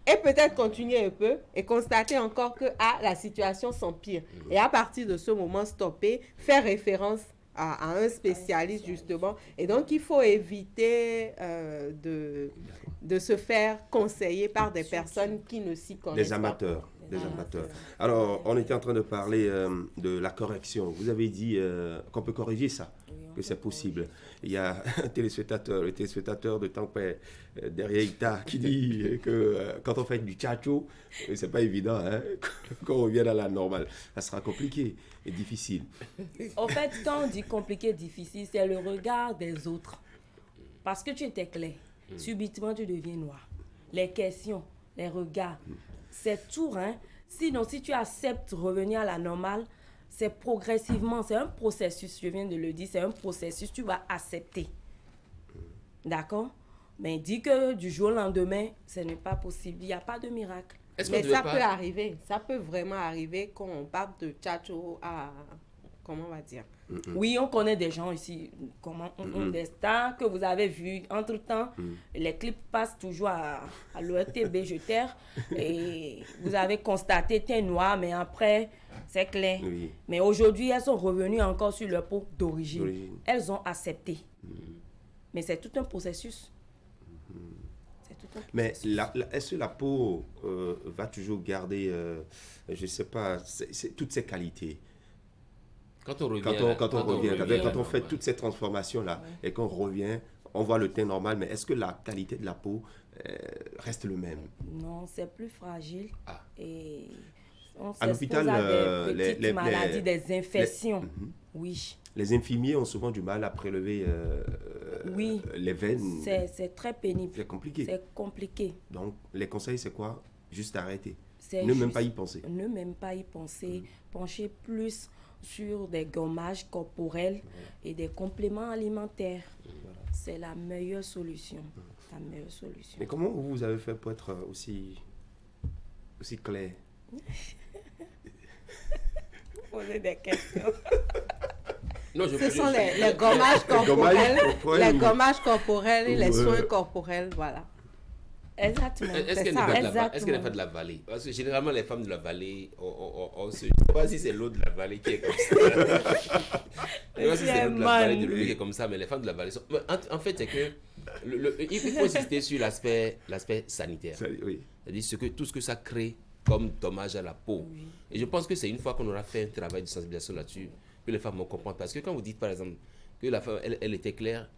et peut-être continuer un peu et constater encore que la situation s'empire. Et à partir de ce moment, stopper, faire référence à un spécialiste justement. Et donc, il faut éviter de se faire conseiller par des personnes qui ne s'y connaissent pas. Des amateurs. Alors, on était en train de parler de la correction. Vous avez dit qu'on peut corriger ça, que c'est possible. Il y a un téléspectateur, le téléspectateur de Tampere, derrière Ita, qui dit que quand on fait du tchatcho, c'est pas évident, hein, qu'on revienne à la normale. Ça sera compliqué et difficile. En fait, quand on dit compliqué, difficile, c'est le regard des autres. Parce que tu étais clair, subitement tu deviens noir. Les questions, les regards, c'est tout, hein. Sinon, si tu acceptes revenir à la normale, c'est progressivement, c'est un processus, je viens de le dire, c'est un processus, tu vas accepter. D'accord? Mais dis que du jour au lendemain, ce n'est pas possible, il n'y a pas de miracle. Mais ça peut arriver, ça peut vraiment arriver quand on parle de tchatcho à, comment on va dire? Oui, on connaît des gens ici, des stars que vous avez vus. Entre-temps, les clips passent toujours à l'ORTB Jeter et vous avez constaté, t'es noir, mais après, c'est clair. Oui. Mais aujourd'hui, elles sont revenues encore sur leur peau d'origine. Oui. Elles ont accepté. Mais c'est tout un processus. Mais est-ce que la peau va toujours garder, je ne sais pas, toutes ses qualités? Quand on revient, quand on fait toutes ces transformations-là et qu'on revient, on voit le teint normal, mais est-ce que la qualité de la peau reste le même? Non, c'est plus fragile. Et on à l'hôpital, des petites maladies, des infections. Oui. Les infirmiers ont souvent du mal à prélever les veines. C'est très pénible. C'est compliqué. C'est compliqué. Donc, les conseils, c'est quoi? Juste arrêter. Même pas y penser. Ne même pas y penser. Pencher plus sur des gommages corporels et des compléments alimentaires. C'est la meilleure solution. La meilleure solution. Mais comment vous avez fait pour être aussi clair? Poser des questions. Non, ce sont les gommages corporels, les gommages corporels et les soins corporels, voilà. Exactement. Est-ce qu'elle n'est pas de la vallée? Parce que généralement, les femmes de la vallée, je ne sais pas si c'est l'eau de la vallée qui est comme ça. Je ne sais pas si c'est l'eau de la vallée de l'eau qui est comme ça, mais les femmes de la vallée sont... En fait, c'est que il faut insister sur l'aspect sanitaire. Oui. C'est-à-dire tout ce que ça crée comme dommage à la peau. Oui. Et je pense que c'est une fois qu'on aura fait un travail de sensibilisation là-dessus que les femmes vont comprendre. Parce que quand vous dites, par exemple, que la femme, elle était claire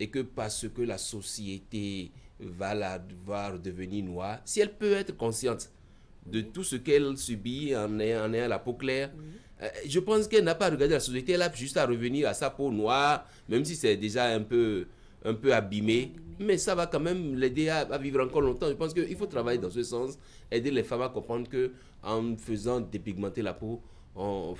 et que parce que la société va la voir devenir noire, si elle peut être consciente de tout ce qu'elle subit en ayant la peau claire, je pense qu'elle n'a pas à regarder la société, elle a juste à revenir à sa peau noire, même si c'est déjà un peu abîmé, mais ça va quand même l'aider à vivre encore longtemps. Je pense qu'il faut travailler dans ce sens, aider les femmes à comprendre qu'en faisant dépigmenter la peau, on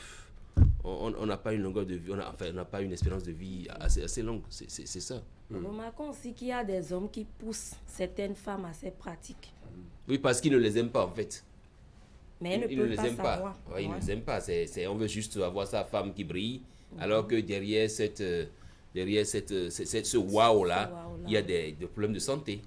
n'a pas une longueur de vie, on n'a pas une espérance de vie assez longue. C'est ça. Nous remarquons aussi qu'il y a des hommes qui poussent certaines femmes à ces pratiques. Oui, parce qu'ils ne les aiment pas en fait. Mais ils ne les aiment pas. Ils ne les aiment pas. On veut juste avoir sa femme qui brille, alors que derrière ce wow-là, il y a des problèmes de santé.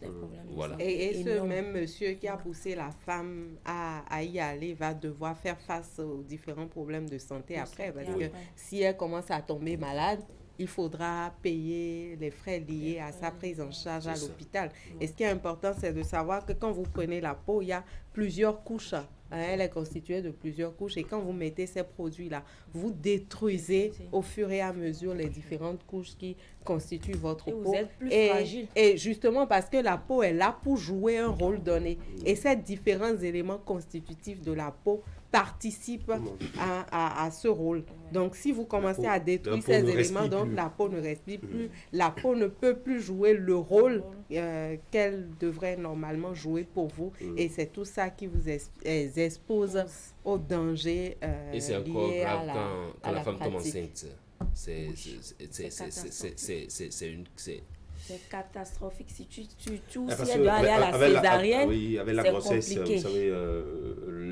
Voilà. Et ce même monsieur qui a poussé la femme à y aller va devoir faire face aux différents problèmes de santé après. Parce que si elle commence à tomber malade, il faudra payer les frais liés à sa prise en charge à l'hôpital. Et ce qui est important, c'est de savoir que quand vous prenez la peau, il y a plusieurs couches. Elle est constituée de plusieurs couches. Et quand vous mettez ces produits-là, vous détruisez au fur et à mesure les différentes couches qui constituent votre peau. Vous êtes plus fragile. Et justement parce que la peau est là pour jouer un rôle donné. Et ces différents éléments constitutifs de la peau participent à ce rôle. Donc, si vous commencez à détruire ces éléments, donc la peau ne respire plus, la peau ne peut plus jouer le rôle qu'elle devrait normalement jouer pour vous. Et c'est tout ça qui vous expose au danger et c'est encore grave quand la femme tombe enceinte. C'est catastrophique. Si tu elle doit aller à la césarienne, avec la grossesse, compliqué. Vous savez,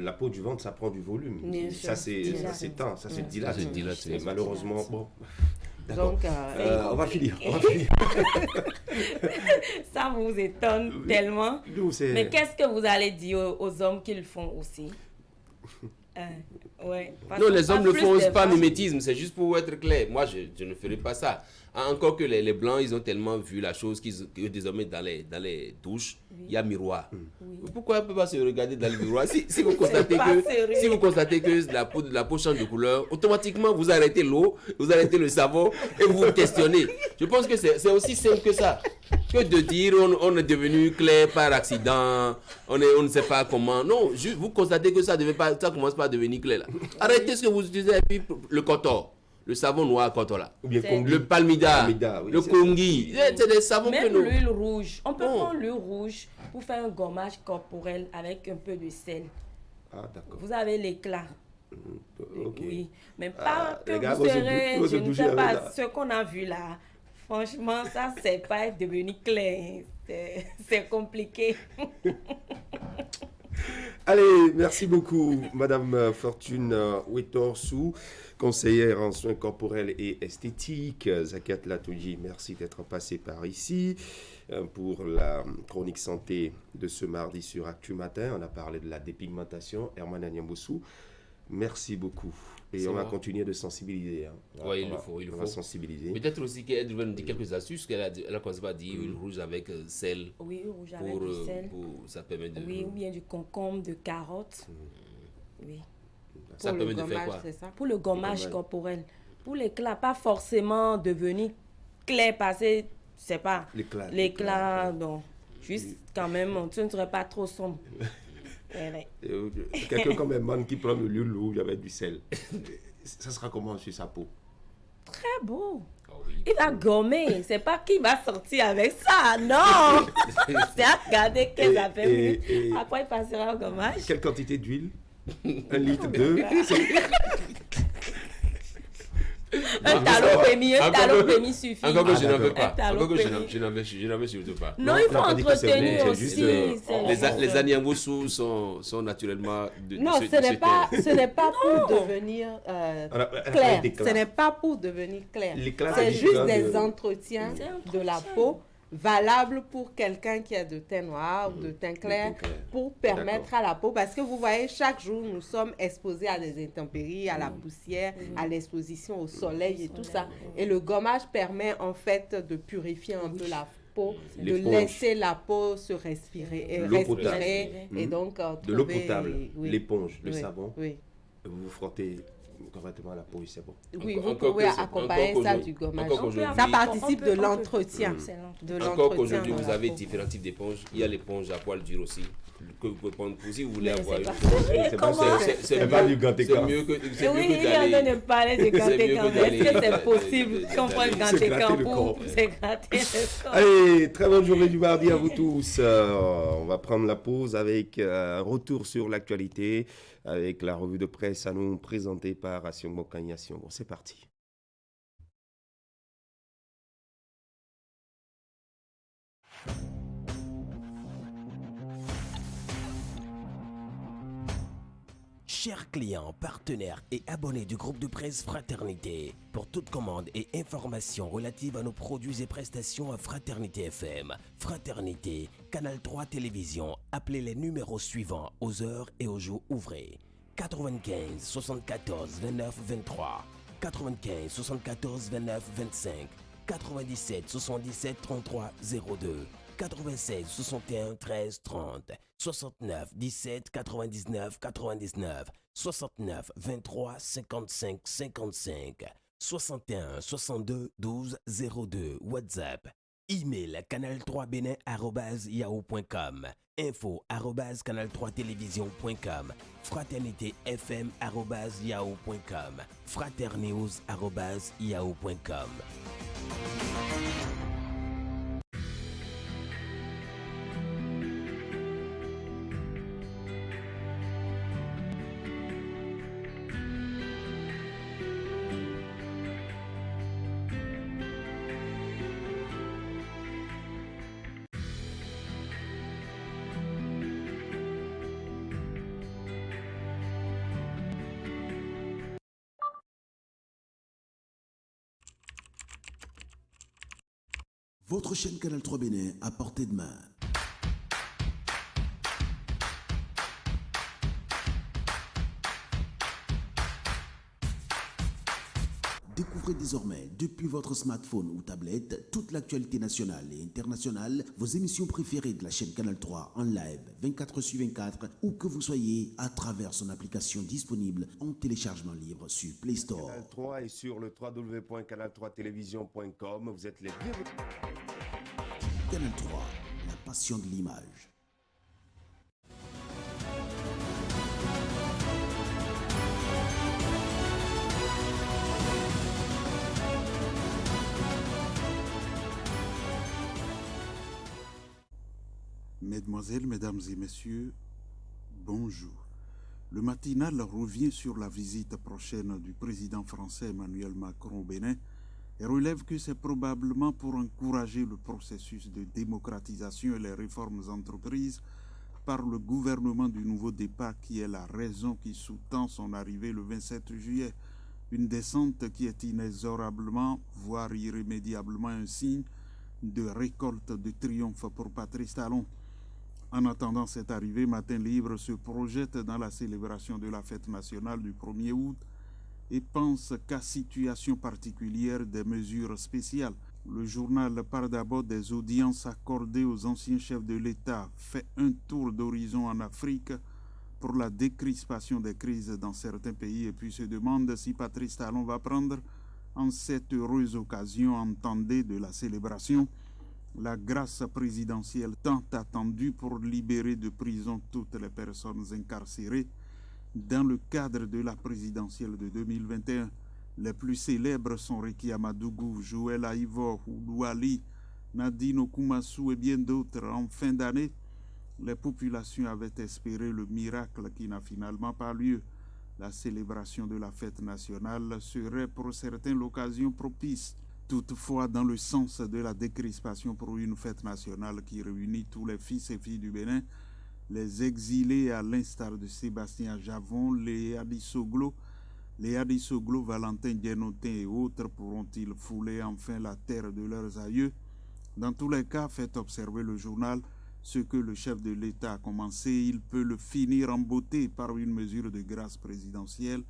la peau du ventre, ça prend du volume. Ça se dilate. Et malheureusement, Donc, on va finir. Ça vous étonne tellement. Mais qu'est-ce que vous allez dire aux hommes qui le font aussi? Non, les hommes ne le font pas mimétisme, c'est juste pour être clair. Moi, je ne ferai pas ça. Encore que les Blancs, ils ont tellement vu la chose que désormais dans les douches, il y a miroir. Pourquoi on ne peut pas se regarder dans le miroir? Si vous constatez que la peau change de couleur, automatiquement vous arrêtez l'eau, vous arrêtez le savon et vous vous questionnez. Je pense que c'est aussi simple que ça. Que de dire on est devenu clair par accident, on ne sait pas comment. Non, vous constatez que ça commence pas à devenir clair là. Arrêtez ce que vous utilisez et puis le coton. Le savon noir coton là. Le palmida, le kongi. C'est des savons même que nous... l'huile rouge. On peut prendre l'huile rouge pour faire un gommage corporel avec un peu de sel. Ah, d'accord. Vous avez l'éclat. Okay. Oui, mais pas que gars, vous serez, vous je ne sais pas, là. ce qu'on a vu là. Franchement, ça, c'est pas devenu clair. C'est compliqué. Allez, merci beaucoup, Madame Fortune Wetorsou, conseillère en soins corporels et esthétiques. Zakat Latouji, merci d'être passé par ici pour la chronique santé de ce mardi sur Actu Matin. On a parlé de la dépigmentation. Herman Anyamboussou, merci beaucoup. Et on va continuer de sensibiliser. Oui, il le faut. On va sensibiliser. Peut-être aussi qu'elle va nous dire quelques astuces qu'elle a commencé à dire, huile rouge avec sel. Oui, rouge avec du sel. Ça permet de... Oui, ou bien du concombre, de carottes. Oui. Ça permet de faire quoi? Pour le gommage corporel. Pour l'éclat, pas forcément devenir clair, passer, c'est pas l'éclat, non. Juste quand même, tu ne serais pas trop sombre. Quelqu'un comme un man qui prend de l'huile rouge avec du sel, ça sera comment sur sa peau? Très beau. Il va gommer. C'est pas qu'il va sortir avec ça, non. C'est à regarder qu'elle a fait. Après, il passera au gommage. Quelle quantité d'huile? 1 litre, 2. Un talon pémis suffit. Encore que je n'en veux pas. Encore que je n'en veux surtout pas. Non, il faut entretenir aussi. Les Anyamboussou sont naturellement... Non, ce n'est pas pour devenir clair. Ce n'est pas pour devenir clair. C'est juste des entretiens de la peau valables pour quelqu'un qui a de teint noir ou de teint clair pour permettre à la peau, parce que vous voyez, chaque jour nous sommes exposés à des intempéries, à la poussière, à l'exposition au soleil et tout ça, et le gommage permet en fait de purifier un peu la peau, de laisser la peau se respirer et donc de l'eau potable, l'éponge, le savon, vous vous frottez complètement la peau, c'est bon. Oui, vous pouvez accompagner ça du gommage. Ça participe de l'entretien. Encore qu'aujourd'hui, vous avez différents types d'éponges. Il y a l'éponge à poil dur aussi, que vous pouvez prendre si vous voulez avoir une. C'est pas du gantécan. Oui, il y en a de parler de gantécan. Est-ce que c'est possible qu'on prenne le gantécan pour se gratter le corps? Allez, très bonne journée du mardi à vous tous. On va prendre la pause avec un retour sur l'actualité, avec la revue de presse à nous présentée par Asiongo Kanyassion. Bon, c'est parti. Chers clients, partenaires et abonnés du groupe de presse Fraternité, pour toute commande et information relative à nos produits et prestations à Fraternité FM, Fraternité, Canal 3 Télévision, appelez les numéros suivants aux heures et aux jours ouvrés. 95 74 29 23, 95 74 29 25, 97 77 33 02, 96 61 13 30, 69 17 99 99, 69 23 55 55, 61 62 12 02, WhatsApp, email canal3benin@yahoo.com, info@canal3télévision.com, fraternitéfm@yahoo.com, fraternews@yahoo.com. Votre chaîne Canal 3 Bénin à portée de main. Découvrez désormais, depuis votre smartphone ou tablette, toute l'actualité nationale et internationale, vos émissions préférées de la chaîne Canal 3 en live 24/24, où que vous soyez, à travers son application disponible en téléchargement libre sur Play Store. Canal 3 et sur le www.canal3television.com, vous êtes les bienvenus. Canal 3, la passion de l'image. Mesdemoiselles, Mesdames et Messieurs, bonjour. Le matinal revient sur la visite prochaine du président français Emmanuel Macron au Bénin et relève que c'est probablement pour encourager le processus de démocratisation et les réformes entreprises par le gouvernement du nouveau départ qui est la raison qui sous-tend son arrivée le 27 juillet. Une descente qui est inexorablement, voire irrémédiablement un signe de récolte de triomphe pour Patrice Talon. En attendant cette arrivée, Matin Libre se projette dans la célébration de la fête nationale du 1er août et pense qu'à situation particulière des mesures spéciales. Le journal part d'abord des audiences accordées aux anciens chefs de l'État, fait un tour d'horizon en Afrique pour la décrispation des crises dans certains pays et puis se demande si Patrice Talon va prendre en cette heureuse occasion entendée de la célébration la grâce présidentielle tant attendue pour libérer de prison toutes les personnes incarcérées dans le cadre de la présidentielle de 2021. Les plus célèbres sont Reki Amadougou, Joël Aïvo, Oudou Ali, Nadine Okumasu et bien d'autres. En fin d'année, les populations avaient espéré le miracle qui n'a finalement pas lieu. La célébration de la fête nationale serait pour certains l'occasion propice. Toutefois, dans le sens de la décrispation pour une fête nationale qui réunit tous les fils et filles du Bénin, les exilés à l'instar de Sébastien Javon, Léa Dissoglo, Valentin Dienotin et autres pourront-ils fouler enfin la terre de leurs aïeux? Dans tous les cas, fait observer le journal, ce que le chef de l'État a commencé, il peut le finir en beauté par une mesure de grâce présidentielle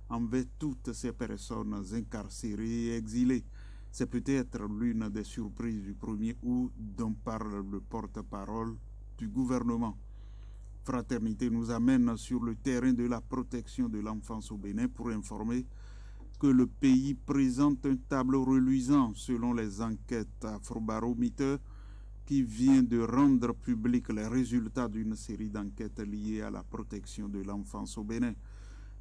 envers toutes ces personnes incarcérées et exilées. C'est peut-être l'une des surprises du 1er août dont parle le porte-parole du gouvernement. Fraternité nous amène sur le terrain de la protection de l'enfance au Bénin pour informer que le pays présente un tableau reluisant selon les enquêtes Afrobaromètre qui vient de rendre public les résultats d'une série d'enquêtes liées à la protection de l'enfance au Bénin.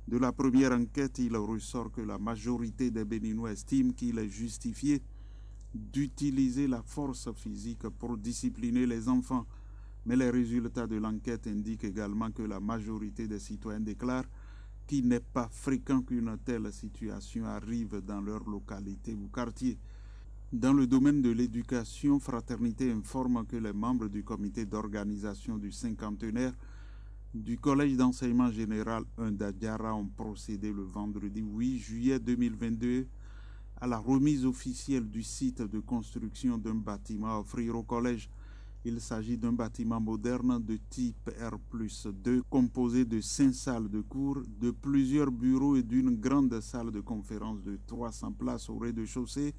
De la première enquête, il ressort que la majorité des Béninois estiment qu'il est justifié d'utiliser la force physique pour discipliner les enfants. Mais les résultats de l'enquête indiquent également que la majorité des citoyens déclarent qu'il n'est pas fréquent qu'une telle situation arrive dans leur localité ou quartier. Dans le domaine de l'éducation, Fraternité informe que les membres du comité d'organisation du cinquantenaire du Collège d'enseignement général 1 d'Adiara ont procédé le vendredi 8 juillet 2022 à la remise officielle du site de construction d'un bâtiment à offrir au collège. Il s'agit d'un bâtiment moderne de type R+2 composé de 5 salles de cours, de plusieurs bureaux et d'une grande salle de conférence de 300 places au rez-de-chaussée,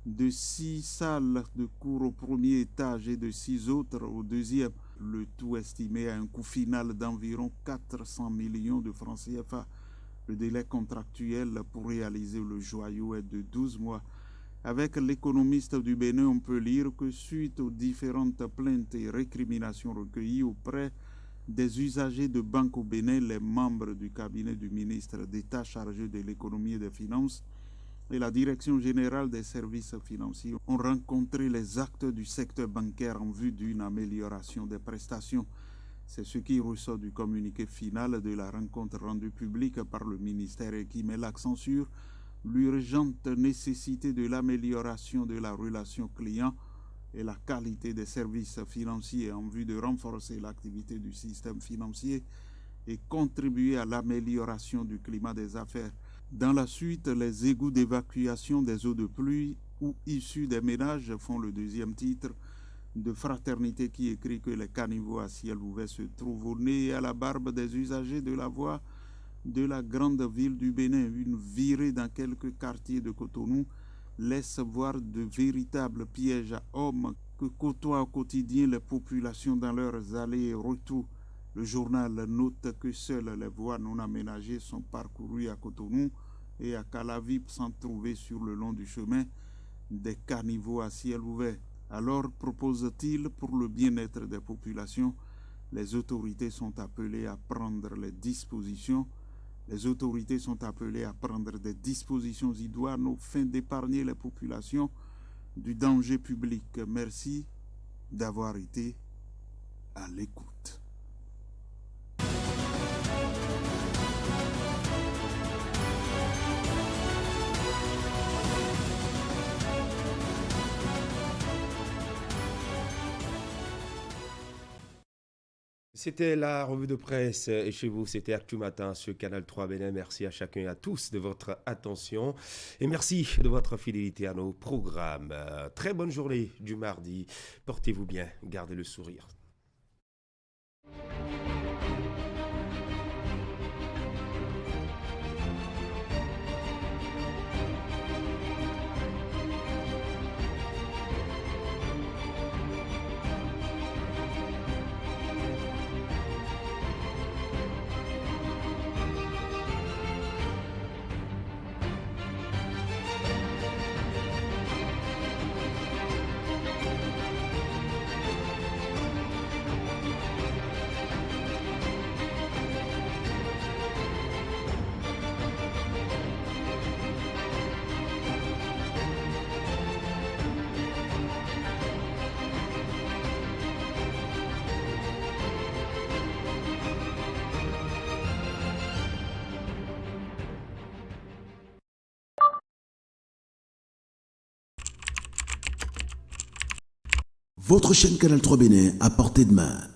de 6 salles de cours au premier étage et de 6 autres au deuxième. Le tout estimé à un coût final d'environ 400 millions de francs CFA. Le délai contractuel pour réaliser le joyau est de 12 mois. Avec l'économiste du Bénin, on peut lire que suite aux différentes plaintes et récriminations recueillies auprès des usagers de banques au Bénin, les membres du cabinet du ministre d'État chargé de l'économie et des finances et la Direction générale des services financiers ont rencontré les acteurs du secteur bancaire en vue d'une amélioration des prestations. C'est ce qui ressort du communiqué final de la rencontre rendue publique par le ministère et qui met l'accent sur l'urgente nécessité de l'amélioration de la relation client et la qualité des services financiers en vue de renforcer l'activité du système financier et contribuer à l'amélioration du climat des affaires. Dans la suite, les égouts d'évacuation des eaux de pluie ou issus des ménages font le deuxième titre de Fraternité qui écrit que les caniveaux à ciel ouvert se trouvent au nez et à la barbe des usagers de la voie de la grande ville du Bénin. Une virée dans quelques quartiers de Cotonou laisse voir de véritables pièges à hommes que côtoient au quotidien les populations dans leurs allées et retours. Le journal note que seules les voies non aménagées sont parcourues à Cotonou et à Calavip sans trouver sur le long du chemin des caniveaux à ciel ouvert. Alors, propose-t-il, pour le bien-être des populations, les autorités sont appelées à prendre les dispositions. Les autorités sont appelées à prendre des dispositions idoines aux fins d'épargner les populations du danger public. Merci d'avoir été à l'écoute. C'était la revue de presse et chez vous, c'était Actu Matin sur Canal 3 Bénin. Merci à chacun et à tous de votre attention et merci de votre fidélité à nos programmes. Très bonne journée du mardi. Portez-vous bien, gardez le sourire. Votre chaîne Canal 3 Bénin à portée de main.